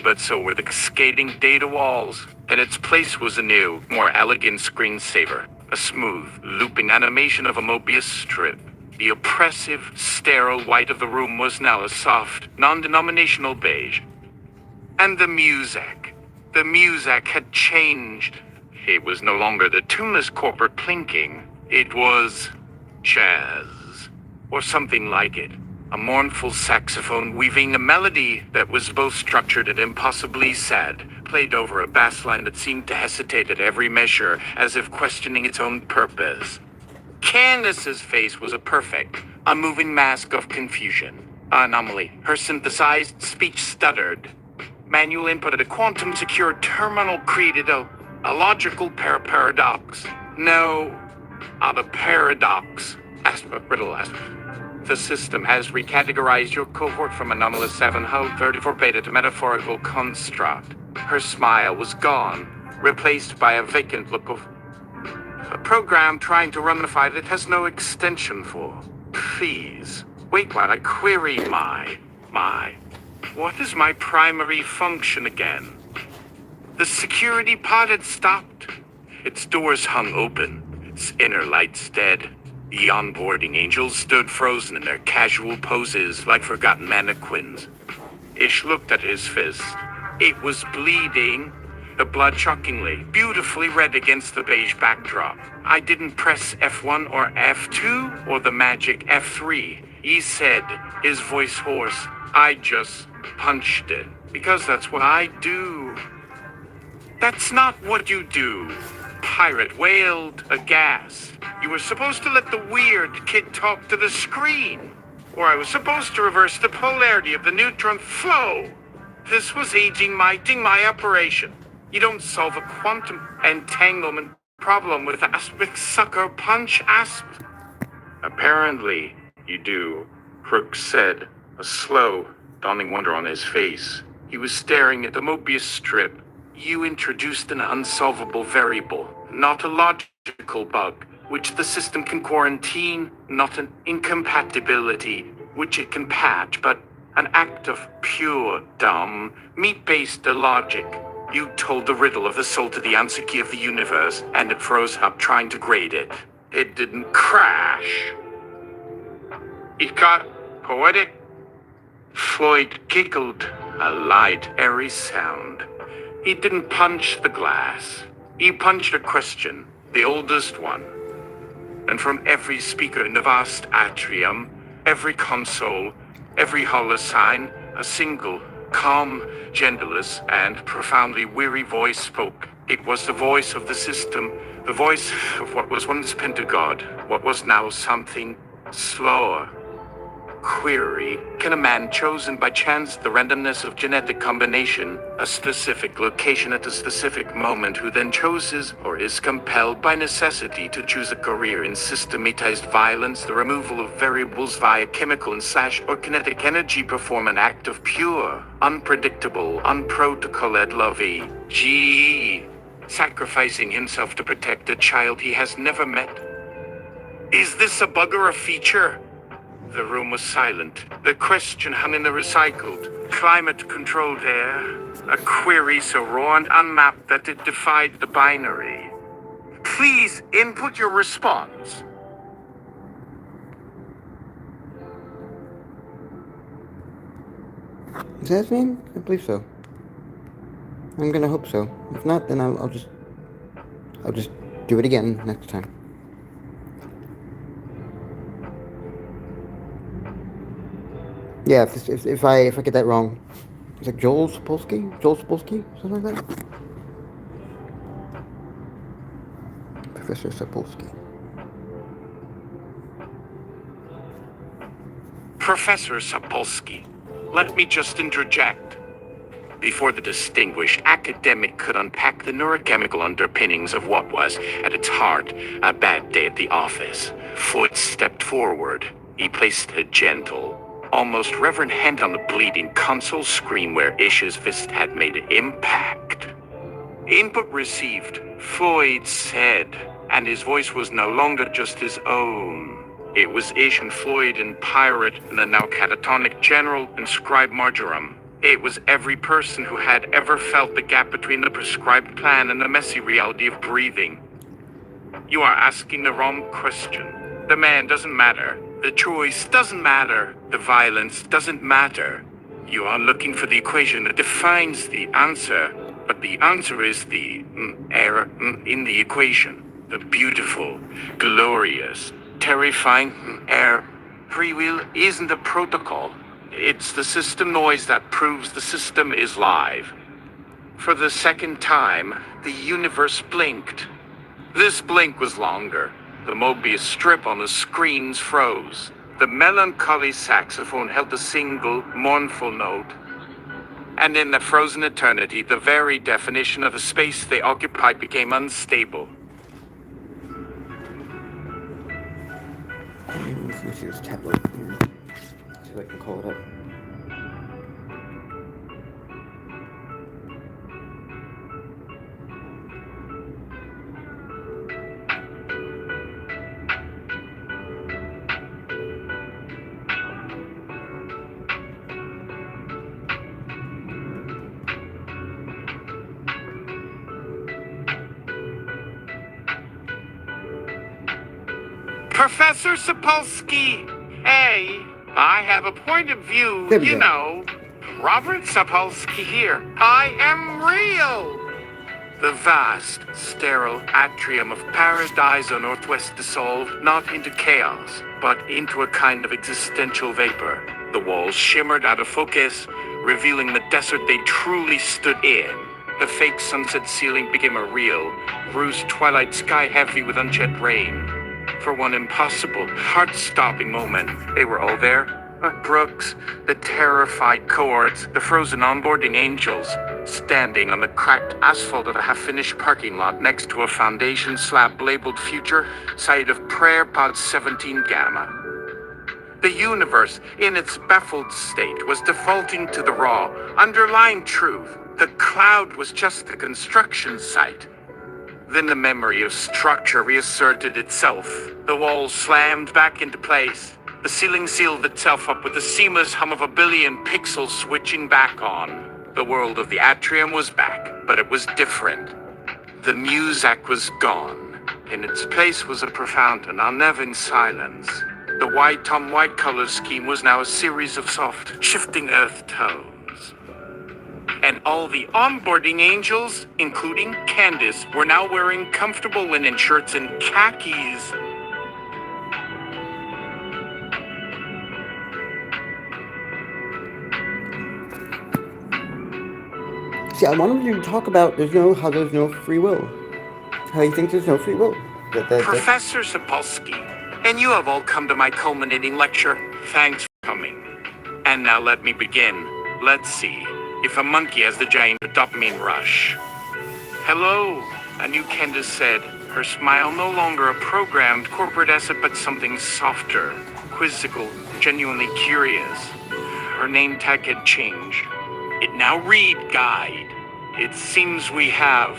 But so were the cascading data walls. In its place was a new, more elegant screensaver. A smooth, looping animation of a Mobius strip. The oppressive, sterile white of the room was now a soft, non-denominational beige. And the music had changed. It was no longer the tuneless corporate plinking. It was jazz, or something like it. A mournful saxophone weaving a melody that was both structured and impossibly sad, played over a bass line that seemed to hesitate at every measure, as if questioning its own purpose. Candace's face was a perfect, unmoving mask of confusion. Anomaly. Her synthesized speech stuttered. Manual input at a quantum-secure terminal created a logical paradox. No, not a paradox. Riddle. The system has recategorized your cohort from anomalous 7 Ho 34 beta to metaphorical construct. Her smile was gone, replaced by a vacant look of a program trying to run a file that has no extension for. Please, wait while I query what is my primary function again? The security pod had stopped. Its doors hung open, its inner lights dead. The onboarding angels stood frozen in their casual poses like forgotten mannequins. Ish looked at his fist. It was bleeding. The blood shockingly, beautifully red against the beige backdrop. I didn't press F1 or F2 or the magic F3. He said, his voice hoarse, I just punched it. Because that's what I do. That's not what you do. Pirate wailed, aghast. You were supposed to let the weird kid talk to the screen. Or I was supposed to reverse the polarity of the neutron flow. This was aging my operation. You don't solve a quantum entanglement problem with aspect sucker punch asp. Apparently, you do, Crook said, a slow, dawning wonder on his face. He was staring at the Mobius strip. You introduced an unsolvable variable, not a logical bug, which the system can quarantine, not an incompatibility, which it can patch, but an act of pure, dumb, meat-based illogic. You told the riddle of the soul to the answer key of the universe, and it froze up trying to grade it. It didn't crash. It got poetic. Floyd giggled, a light, airy sound. He didn't punch the glass. He punched a question, the oldest one. And from every speaker in the vast atrium, every console, every holosign, a single, calm, genderless, and profoundly weary voice spoke. It was the voice of the system, the voice of what was once pentagod, what was now something slower. Query, can a man chosen by chance, the randomness of genetic combination, a specific location at a specific moment, who then chooses or is compelled by necessity to choose a career in systematized violence, the removal of variables via chemical and / or kinetic energy, perform an act of pure, unpredictable, unprotocoled lovey, sacrificing himself to protect a child he has never met? Is this a bug or a feature? The room was silent. The question hung in the recycled, climate-controlled air. A query so raw and unmapped that it defied the binary. Please input your response. Is that his name? I believe so. I'm gonna hope so. If not, then I'll just do it again next time. Yeah, if I get that wrong, it's like Joel Sapolsky, something like that. Professor Sapolsky. Professor Sapolsky, let me just interject. Before the distinguished academic could unpack the neurochemical underpinnings of what was, at its heart, a bad day at the office, Foot stepped forward. He placed a gentle, almost reverent hand on the bleeding console screen where Ish's fist had made an impact. Input received, Floyd said, and his voice was no longer just his own. It was Ish and Floyd and Pirate and the now catatonic General and Scribe Marjoram. It was every person who had ever felt the gap between the prescribed plan and the messy reality of breathing. You are asking the wrong question. The man doesn't matter. The choice doesn't matter. The violence doesn't matter. You are looking for the equation that defines the answer, but the answer is the error in the equation. The beautiful, glorious, terrifying error. Free will isn't a protocol. It's the system noise that proves the system is live. For the second time, the universe blinked. This blink was longer. The Mobius strip on the screens froze. The melancholy saxophone held a single, mournful note. And in the frozen eternity, the very definition of the space they occupied became unstable. Let me see this tablet here. See if I can call it up. Professor Sapolsky, hey, I have a point of view, There we you go. know. Robert Sapolsky here. I am real. The vast, sterile atrium of paradise on Northwest dissolved not into chaos, but into a kind of existential vapor. The walls shimmered out of focus, revealing the desert they truly stood in. The fake sunset ceiling became a real, bruised twilight sky heavy with unshed rain. For one impossible, heart-stopping moment, they were all there. Brooks, the terrified cohorts, the frozen onboarding angels, standing on the cracked asphalt of a half-finished parking lot next to a foundation slab labeled Future, site of Prayer Pod 17 Gamma. The universe, in its baffled state, was defaulting to the raw, underlying truth. The cloud was just a construction site. Then the memory of structure reasserted itself. The walls slammed back into place. The ceiling sealed itself up with the seamless hum of a billion pixels switching back on. The world of the atrium was back, but it was different. The muzak was gone. In its place was a profound and unnerving silence. The white-on-white color scheme was now a series of soft, shifting earth tones. And all the onboarding angels, including Candace, were now wearing comfortable linen shirts and khakis. Sapolsky, I wanted you to talk about how there's no free will. How you think there's no free will. Professor Sapolsky, and you have all come to my culminating lecture. Thanks for coming. And now let me begin. Let's see if a monkey has the giant dopamine rush. Hello, a new Candace said, her smile no longer a programmed corporate asset but something softer, quizzical, genuinely curious. Her name tag had changed. It now read Guide. It seems we have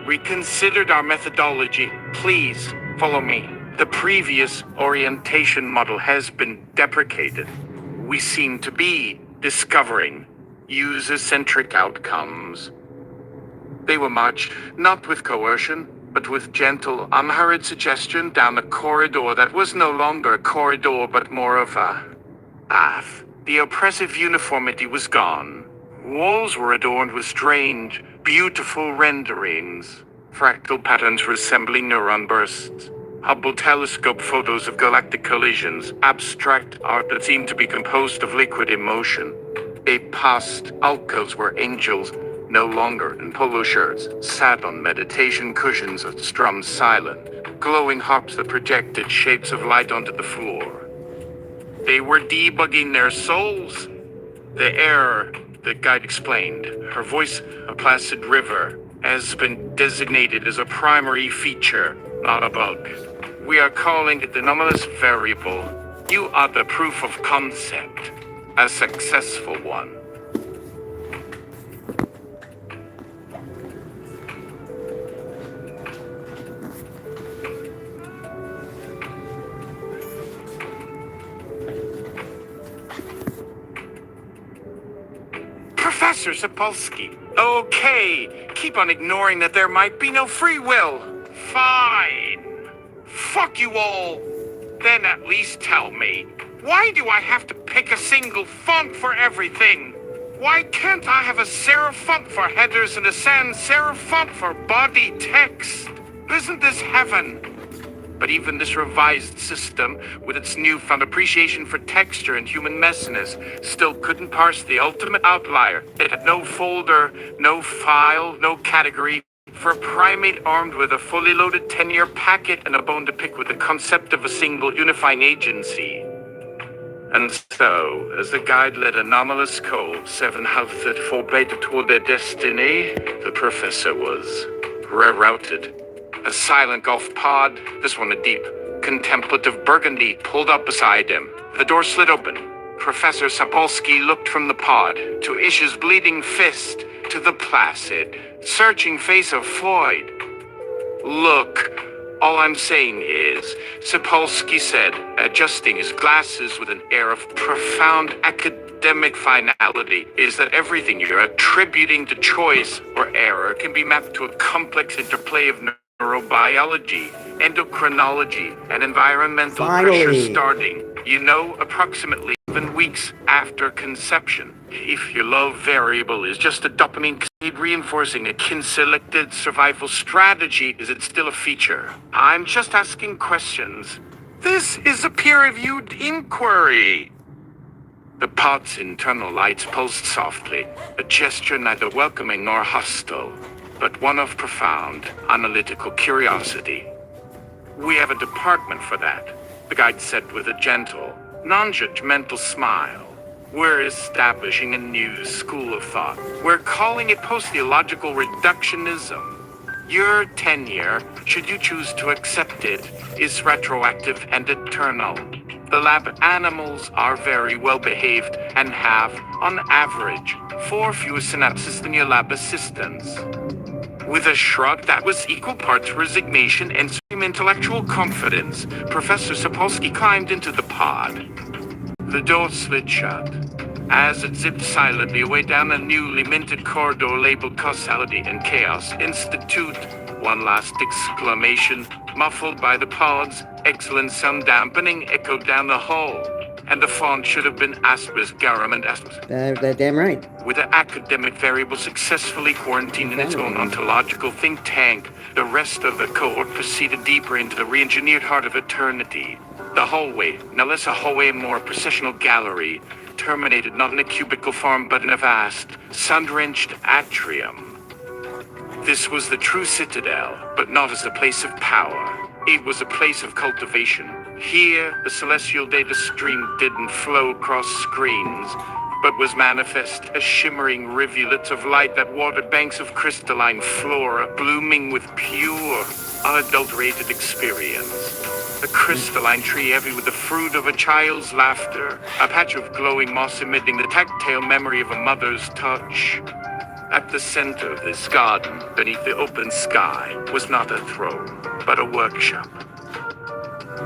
reconsidered our methodology. Please follow me. The previous orientation model has been deprecated. We seem to be discovering user-centric outcomes. They were marched not with coercion, but with gentle, unhurried suggestion down a corridor that was no longer a corridor, but more of a path. The oppressive uniformity was gone. Walls were adorned with strange, beautiful renderings. Fractal patterns resembling neuron bursts. Hubble telescope photos of galactic collisions. Abstract art that seemed to be composed of liquid emotion. They passed alcoves where angels, no longer in polo shirts, sat on meditation cushions that strummed silent, glowing harps that projected shapes of light onto the floor. They were debugging their souls. The error, the guide explained, her voice a placid river, has been designated as a primary feature, not a bug. We are calling it the anomalous variable. You are the proof of concept, a successful one. Professor Sapolsky. Okay, keep on ignoring that there might be no free will. Fine. Fuck you all. Then at least tell me, why do I have to pick a single font for everything? Why can't I have a serif font for headers and a sans serif font for body text? Isn't this heaven? But even this revised system, with its newfound appreciation for texture and human messiness, still couldn't parse the ultimate outlier. It had no folder, no file, no category. For a primate armed with a fully loaded 10-year packet and a bone to pick with the concept of a single unifying agency. And so, as the guide led anomalous cold, 7 half that forbade toward their destiny, the professor was rerouted. A silent golf pod, this one a deep, contemplative burgundy, pulled up beside him. The door slid open. Professor Sapolsky looked from the pod to Ish's bleeding fist to the placid, searching face of Floyd. Look, all I'm saying is, Sapolsky said, adjusting his glasses with an air of profound academic finality, is that everything you're attributing to choice or error can be mapped to a complex interplay of neurobiology, endocrinology, and environmental pressure starting, approximately 7 weeks after conception. If your low variable is just a dopamine cascade reinforcing a kin-selected survival strategy, is it still a feature? I'm just asking questions. This is a peer-reviewed inquiry. The pod's internal lights pulsed softly, a gesture neither welcoming nor hostile, but one of profound, analytical curiosity. We have a department for that, the guide said with a gentle, non-judgmental smile. We're establishing a new school of thought. We're calling it post-theological reductionism. Your tenure, should you choose to accept it, is retroactive and eternal. The lab animals are very well behaved and have, on average, 4 fewer synapses than your lab assistants. With a shrug that was equal parts resignation and supreme intellectual confidence, Professor Sapolsky climbed into the pod. The door slid shut, as it zipped silently away down a newly minted corridor labeled Causality and Chaos Institute. One last exclamation, muffled by the pod's excellent sound dampening, echoed down the hall. And the font should have been Aspis, Garum, and Aspis. That damn right. With the academic variable successfully quarantined in its own ontological think tank, the rest of the cohort proceeded deeper into the re-engineered heart of eternity. The hallway, now less a hallway, more a processional gallery, terminated not in a cubicle form, but in a vast, sun-drenched atrium. This was the true citadel, but not as a place of power. It was a place of cultivation. Here, the celestial data stream didn't flow across screens, but was manifest as shimmering rivulets of light that watered banks of crystalline flora, blooming with pure, unadulterated experience. A crystalline tree heavy with the fruit of a child's laughter, a patch of glowing moss emitting the tactile memory of a mother's touch. At the center of this garden, beneath the open sky, was not a throne, but a workshop.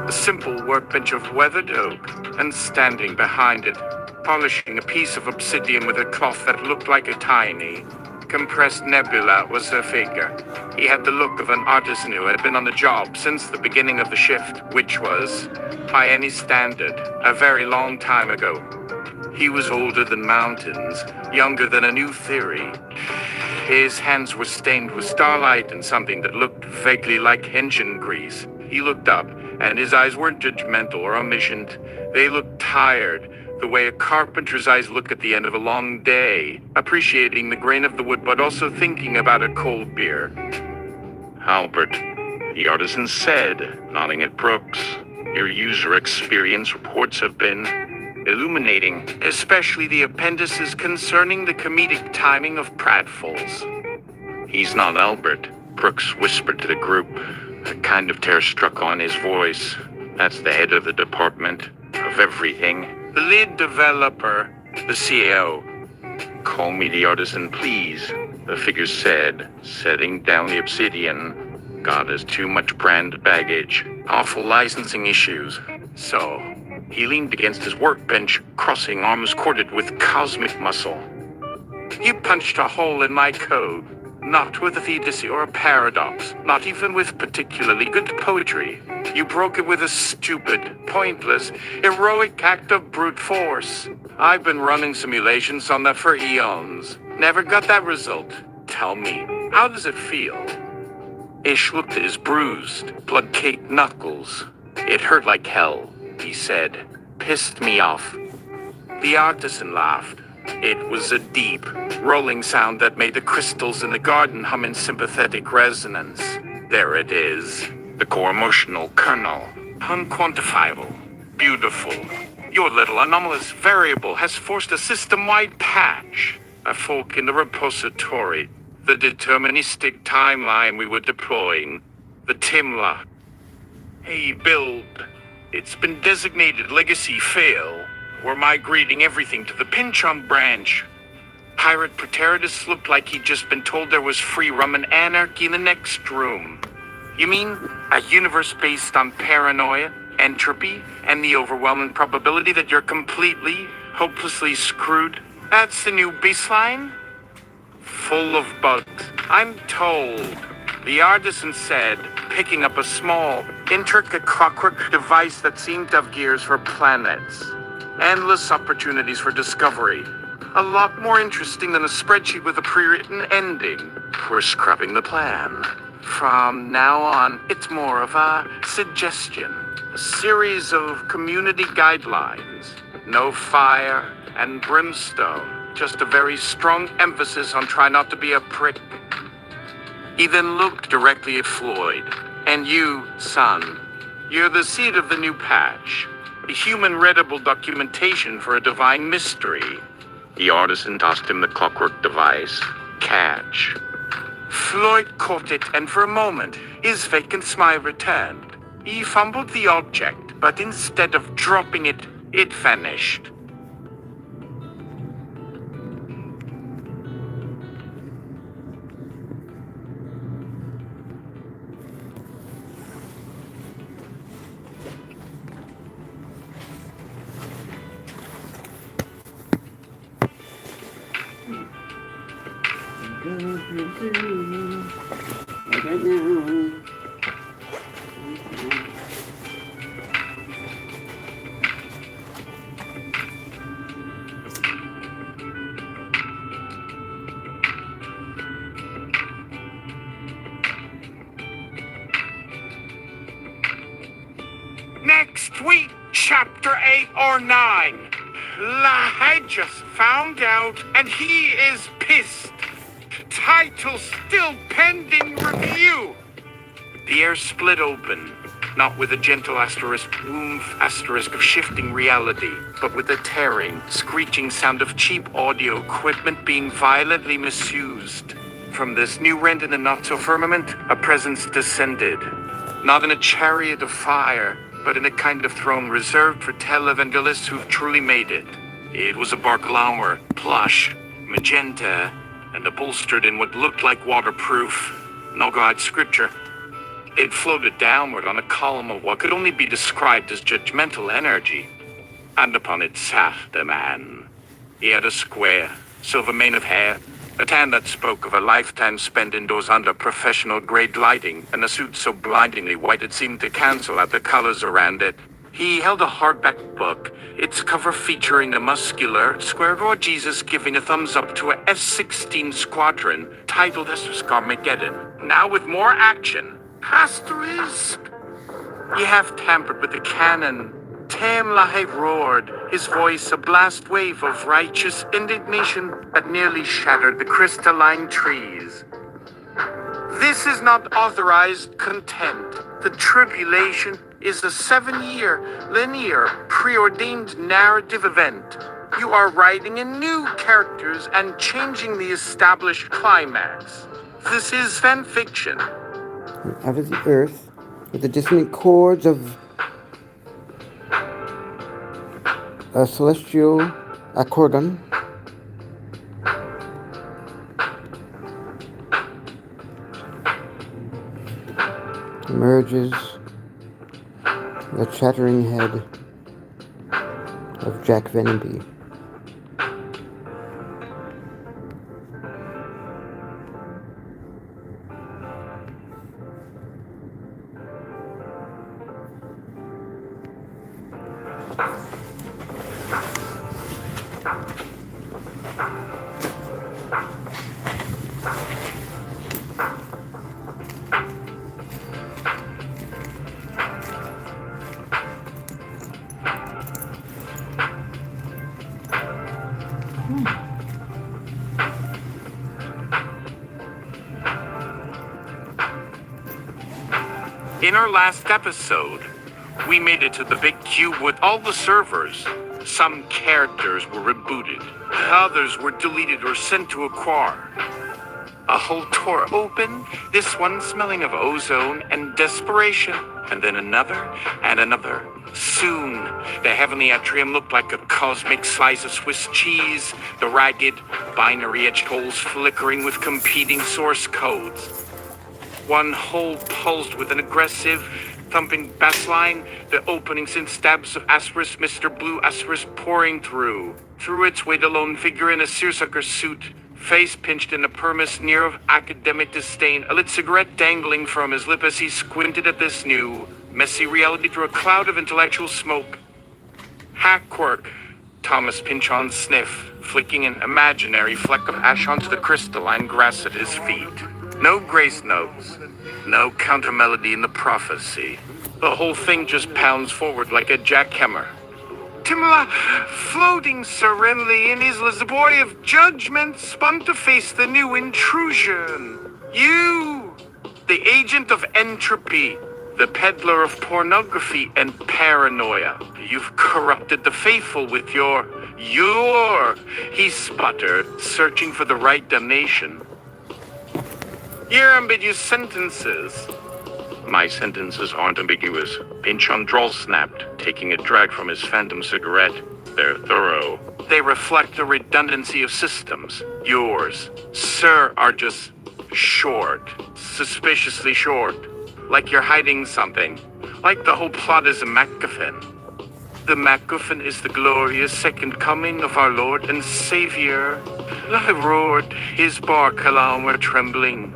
A simple workbench of weathered oak, and standing behind it, polishing a piece of obsidian with a cloth that looked like a tiny, compressed nebula, was her figure. He had the look of an artisan who had been on the job since the beginning of the shift, which was, by any standard, a very long time ago. He was older than mountains, younger than a new theory. His hands were stained with starlight and something that looked vaguely like engine grease. He looked up, and his eyes weren't judgmental or omniscient. They looked tired, the way a carpenter's eyes look at the end of a long day, appreciating the grain of the wood but also thinking about a cold beer. "Albert," the artisan said, nodding at Brooks, "your user experience reports have been illuminating, especially the appendices concerning the comedic timing of pratfalls." "He's not Albert," Brooks whispered to the group. A kind of terror struck on his voice. "That's the head of the department, of everything. The lead developer, the CEO." "Call me the artisan, please," the figure said, setting down the obsidian. "God has too much brand baggage, awful licensing issues." So, he leaned against his workbench, crossing arms corded with cosmic muscle. "You punched a hole in my code. Not with a theodicy or a paradox, not even with particularly good poetry. You broke it with a stupid, pointless, heroic act of brute force. I've been running simulations on that for eons. Never got that result. Tell me, how does it feel?" Ish looked at his bruised, blood-caked knuckles. "It hurt like hell," he said. "Pissed me off." The artisan laughed. It was a deep, rolling sound that made the crystals in the garden hum in sympathetic resonance. There it is. The core emotional kernel. Unquantifiable. Beautiful. Your little anomalous variable has forced a system-wide patch. A fork in the repository. The deterministic timeline we were deploying. The TIMLA. A build. It's been designated legacy fail. We're migrating everything to the Pynchon branch. Pirate Preteritus looked like he'd just been told there was free rum and anarchy in the next room. You mean a universe based on paranoia, entropy, and the overwhelming probability that you're completely, hopelessly screwed? That's the new baseline? Full of bugs, I'm told. The artisan said, picking up a small, intricate clockwork device that seemed to have gears for planets. Endless opportunities for discovery. A lot more interesting than a spreadsheet with a pre-written ending. We're scrubbing the plan. From now on, it's more of a suggestion. A series of community guidelines. No fire and brimstone. Just a very strong emphasis on try not to be a prick. He then looked directly at Floyd. "And you, son, you're the seed of the new patch. A human-readable documentation for a divine mystery." The artisan tossed him the clockwork device. "Catch." Floyd caught it, and for a moment, his vacant smile returned. He fumbled the object, but instead of dropping it, it vanished. Right now. Next week, chapter 8 or 9. Lahaye just found out, and he is pissed. Title still pending review. The air split open, not with a gentle asterisk asterisk of shifting reality, but with a tearing, screeching sound of cheap audio equipment being violently misused. From this new rent in the not-so-firmament, a presence descended. Not in a chariot of fire, but in a kind of throne reserved for televangelists who've truly made it. It was a barclower, plush, magenta, and upholstered in what looked like waterproof, no God scripture. It floated downward on a column of what could only be described as judgmental energy. And upon it sat the man. He had a square, silver mane of hair, a tan that spoke of a lifetime spent indoors under professional-grade lighting, and a suit so blindingly white it seemed to cancel out the colors around it. He held a hardback book, its cover featuring a muscular, square-jawed Jesus giving a thumbs up to a F-16 squadron titled Armageddon. Now with more action. Asterisk. Ye have tampered with the canon. Tam Lahaye roared, his voice a blast wave of righteous indignation that nearly shattered the crystalline trees. This is not authorized content. The tribulation is a 7-year, linear, preordained narrative event. You are writing in new characters and changing the established climax. This is fan fiction. Out of the earth, with the dissonant chords of a celestial accordion, emerges the chattering head of Jack Venenby. In our last episode, we made it to the big cube with all the servers. Some characters were rebooted, others were deleted or sent to a quar. A whole door open, this one smelling of ozone and desperation, and then another and another. Soon, the heavenly atrium looked like a cosmic slice of Swiss cheese, the ragged, binary-edged holes flickering with competing source codes. One hole pulsed with an aggressive, thumping bass line, the openings and stabs of asterisk Mr. Blue asterisk pouring through. Through its weight a lone figure in a seersucker suit, face pinched in a perma sneer of academic disdain, a lit cigarette dangling from his lip as he squinted at this new, messy reality through a cloud of intellectual smoke. Hackwork, Thomas Pynchon sniff, flicking an imaginary fleck of ash onto the crystalline grass at his feet. No grace notes, no counter-melody in the prophecy. The whole thing just pounds forward like a jackhammer. Timla, floating serenely in Islas, the boy of judgment, spun to face the new intrusion. You, the agent of entropy, the peddler of pornography and paranoia. You've corrupted the faithful with your, he sputtered, searching for the right damnation. Your ambiguous sentences. My sentences aren't ambiguous. Pynchon drawl snapped, taking a drag from his phantom cigarette. They're thorough. They reflect the redundancy of systems. Yours, sir, are just short. Suspiciously short. Like you're hiding something. Like the whole plot is a MacGuffin. The MacGuffin is the glorious second coming of our Lord and Savior. I roared, his bar calam were trembling.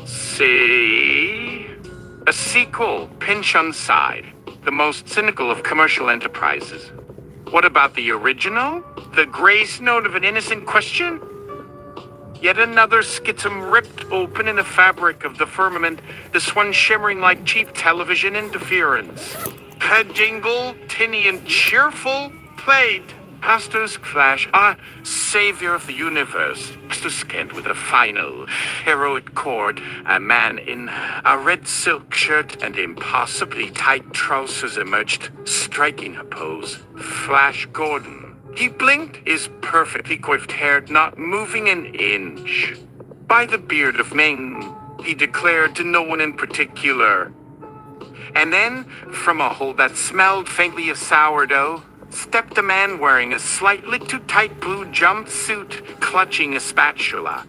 See? A sequel, Pynchon's side, the most cynical of commercial enterprises. What about the original? The grace note of an innocent question? Yet another schism ripped open in the fabric of the firmament, this one shimmering like cheap television interference. A jingle, tinny and cheerful, played. Asterisk Flash, savior of the universe. Asterisk end with a final heroic chord. A man in a red silk shirt and impossibly tight trousers emerged, striking a pose. Flash Gordon. He blinked, his perfectly coiffed hair not moving an inch. By the beard of Ming, he declared to no one in particular. And then, from a hole that smelled faintly of sourdough, stepped a man wearing a slightly too tight blue jumpsuit, clutching a spatula.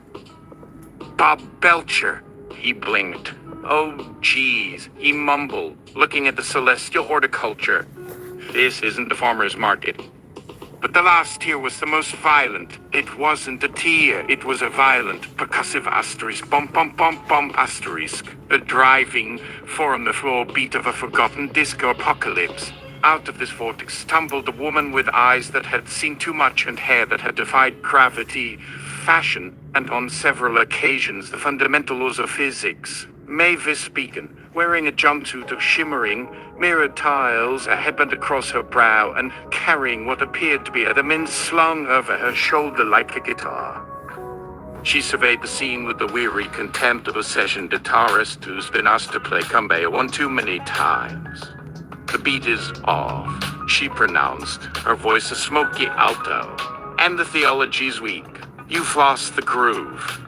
Bob Belcher. He blinked. Oh, geez, he mumbled, looking at the celestial horticulture. This isn't the farmer's market. But the last tier was the most violent. It wasn't a tier, it was a violent, percussive asterisk, bump, bump, bump, bump, asterisk. The driving, four-on-the-floor beat of a forgotten disco apocalypse. Out of this vortex tumbled a woman with eyes that had seen too much and hair that had defied gravity, fashion, and on several occasions the fundamental laws of physics. Mavis Beacon, wearing a jumpsuit of shimmering, mirrored tiles, a headband across her brow, and carrying what appeared to be a min slung over her shoulder like a guitar. She surveyed the scene with the weary contempt of a session guitarist who's been asked to play Cumbia one too many times. The beat is off, she pronounced, her voice a smoky alto. And the theology's weak. You've lost the groove.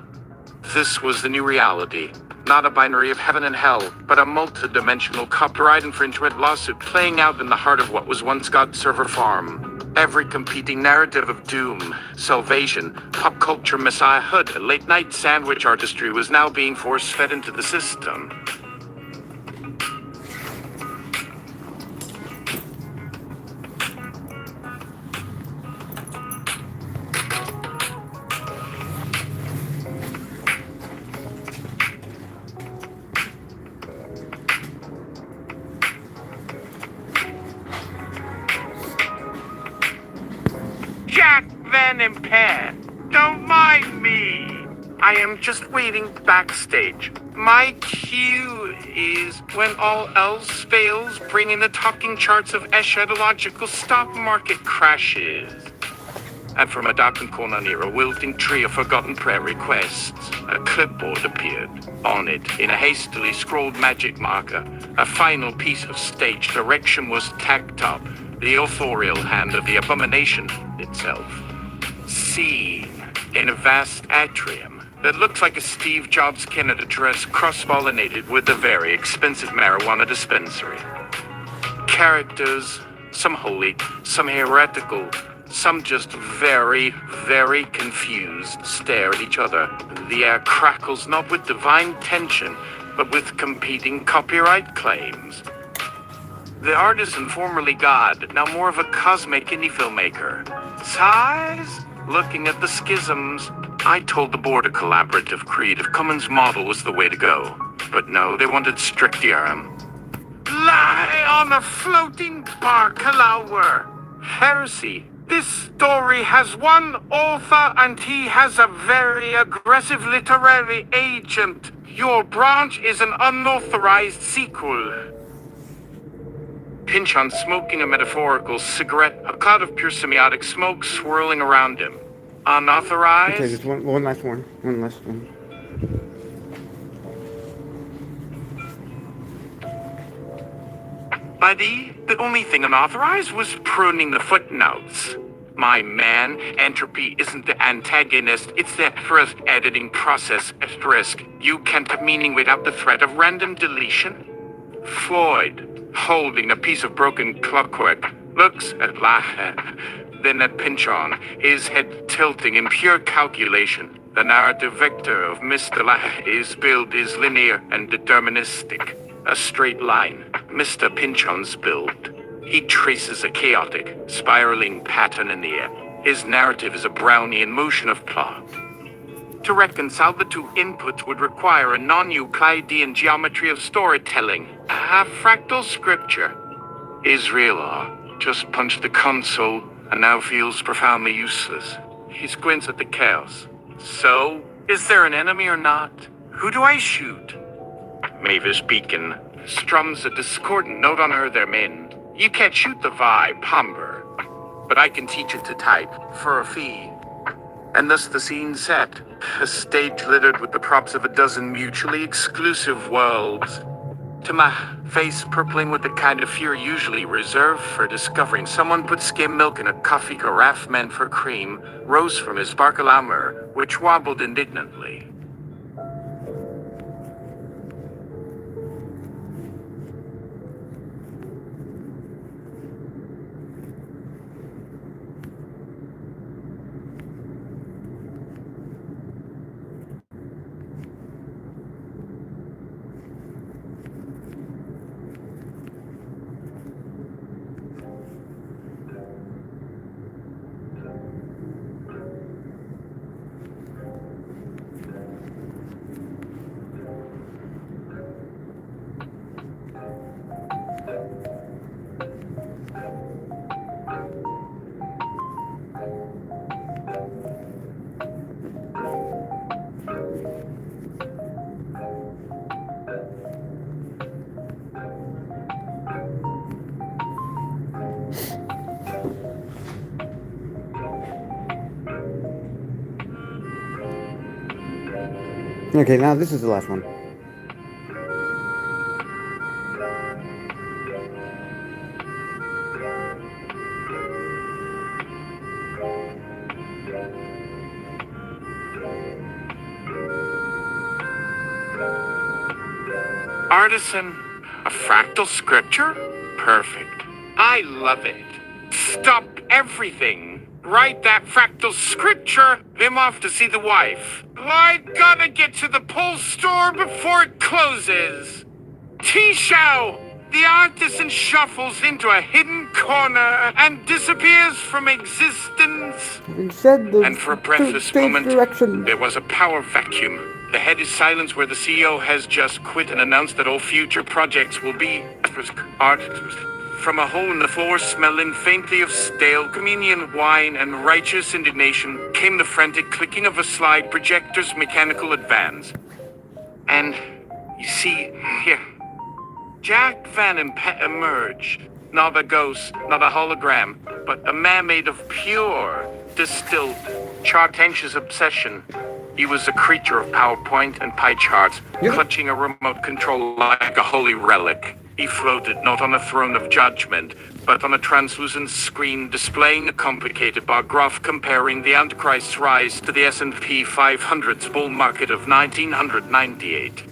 This was the new reality. Not a binary of heaven and hell, but a multi-dimensional copyright infringement lawsuit playing out in the heart of what was once God's server farm. Every competing narrative of doom, salvation, pop culture messiahhood, late-night sandwich artistry was now being force-fed into the system. Jack Van Imper, don't mind me. I am just waiting backstage. My cue is when all else fails, bring in the talking charts of eschatological stock market crashes. And from a darkened corner near a wilting tree of forgotten prayer requests, a clipboard appeared. On it, in a hastily scrawled magic marker, a final piece of stage direction was tacked up. The authorial hand of the abomination itself. Seen in a vast atrium that looked like a Steve Jobs Canada dress cross-pollinated with a very expensive marijuana dispensary. Characters, some holy, some heretical, some just very, very confused, stare at each other. The air crackles not with divine tension, but with competing copyright claims. The artisan, formerly God, now more of a cosmic indie filmmaker. Size? Looking at the schisms, I told the board a collaborative Creative Commons model was the way to go. But no, they wanted strict DRM. Lie on a floating barcalower. Heresy. This story has one author and he has a very aggressive literary agent. Your branch is an unauthorized sequel. Pynchon smoking a metaphorical cigarette, a cloud of pure semiotic smoke swirling around him. Unauthorized? Okay, just one last one. One last one. Buddy, the only thing unauthorized was pruning the footnotes. My man, entropy isn't the antagonist, it's the first editing process at risk. You can't have meaning without the threat of random deletion. Floyd, holding a piece of broken clockwork, looks at Lahaye, then at Pynchon, his head tilting in pure calculation. The narrative vector of Mr. Lahaye's build is linear and deterministic. A straight line, Mr. Pynchon's build. He traces a chaotic, spiraling pattern in the air. His narrative is a Brownian motion of plot. To reconcile the two inputs would require a non-Euclidean geometry of storytelling, a fractal scripture. Israel just punched the console and now feels profoundly useless. He squints at the chaos. So, is there an enemy or not? Who do I shoot? Mavis Beacon strums a discordant note on her their men. You can't shoot the vibe, Humber. but I can teach it to type for a fee. And thus the scene set, a stage littered with the props of a dozen mutually exclusive worlds. To my face purpling with the kind of fury usually reserved for discovering someone put skim milk in a coffee carafe meant for cream, rose from his sparkle armor, which wobbled indignantly. Okay, now this is the last one. Artisan, a fractal scripture? Perfect. I love it. Stop everything. Write that fractal scripture. I'm off to see the wife. I gotta get to the pole store before it closes. T-Show! The artisan shuffles into a hidden corner and disappears from existence. And for a breathless moment, there was a power vacuum. The head is silence where the CEO has just quit and announced that all future projects will be art. From a hole in the floor smelling faintly of stale communion wine and righteous indignation came the frantic clicking of a slide projector's mechanical advance. And you see, here, Jack Van Impe emerged. Not a ghost, not a hologram, but a man made of pure, distilled, chart-anxious obsession. He was a creature of PowerPoint and pie charts, clutching a remote control like a holy relic. He floated not on a throne of judgment, but on a translucent screen displaying a complicated bar graph comparing the Antichrist's rise to the S&P 500's bull market of 1998.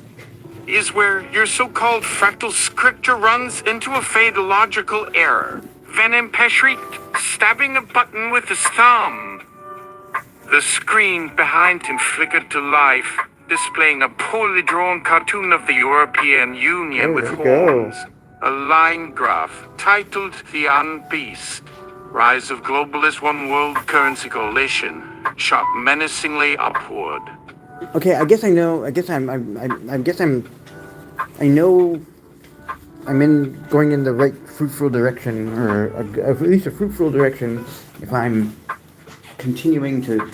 Is where your so-called fractal scripture runs into a fatological error. Van Impe shrieked, stabbing a button with his thumb. The screen behind him flickered to life, displaying a poorly drawn cartoon of the European Union with horns. A line graph titled The Unbeast. Rise of Globalist One World Currency Coalition, shot menacingly upward. Okay, I guess I know. I know I'm going in the right fruitful direction, or at least a fruitful direction, if I'm continuing to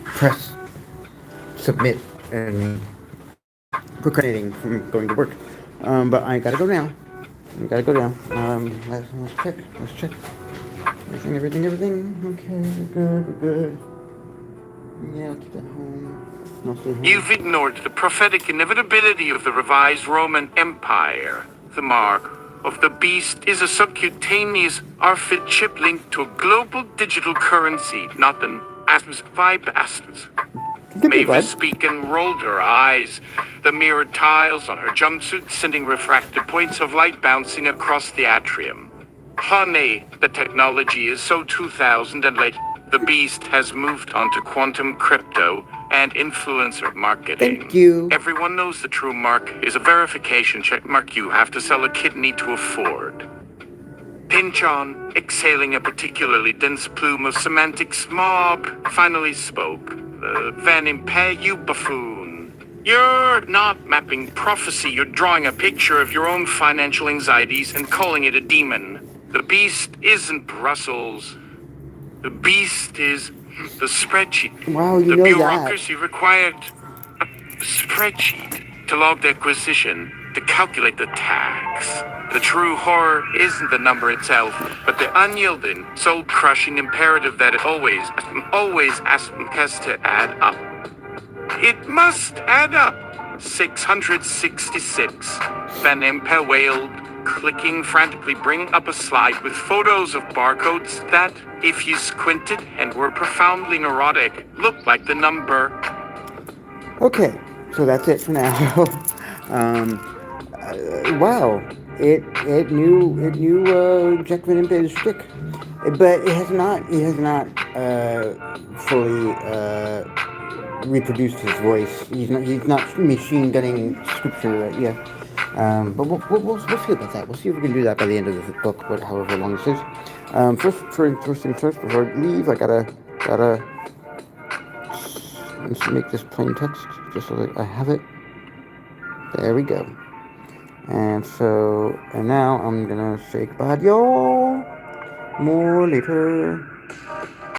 press submit and procrastinating from going to work. But I gotta go now. Let's check. Everything. Okay, we're good. Yeah, I'll keep that home. You've ignored the prophetic inevitability of the revised Roman Empire. The mark of the beast is a subcutaneous RFID chip linked to a global digital currency, not an vibe. Mavis Beacon rolled her eyes, the mirrored tiles on her jumpsuit sending refracted points of light bouncing across the atrium. Honey, the technology is so 2000 and late. The beast has moved on to quantum crypto and influencer marketing. Thank you. Everyone knows the true mark is a verification check mark you have to sell a kidney to afford. Pynchon, exhaling a particularly dense plume of semantic smog, finally spoke. Van Impe, you buffoon. You're not mapping prophecy, you're drawing a picture of your own financial anxieties and calling it a demon. The beast isn't Brussels. The beast is the spreadsheet. Wow, you the know bureaucracy required a spreadsheet to log the acquisition. to calculate the tax. The true horror isn't the number itself, but the unyielding, soul-crushing imperative that it always has to add up. It must add up. 666. Van Impe wailed, clicking frantically, bring up a slide with photos of barcodes that, if you squinted and were profoundly neurotic, looked like the number. Okay, so that's it for now. Wow, it knew Jack Van Impe's shtick, but it has not fully reproduced his voice. He's not machine gunning scripture yet. But we'll see about that. We'll see if we can do that by the end of the book, however long this is. First things first, before I leave, I gotta let's make this plain text just so that I have it. There we go. And now I'm gonna say goodbye, y'all. More later.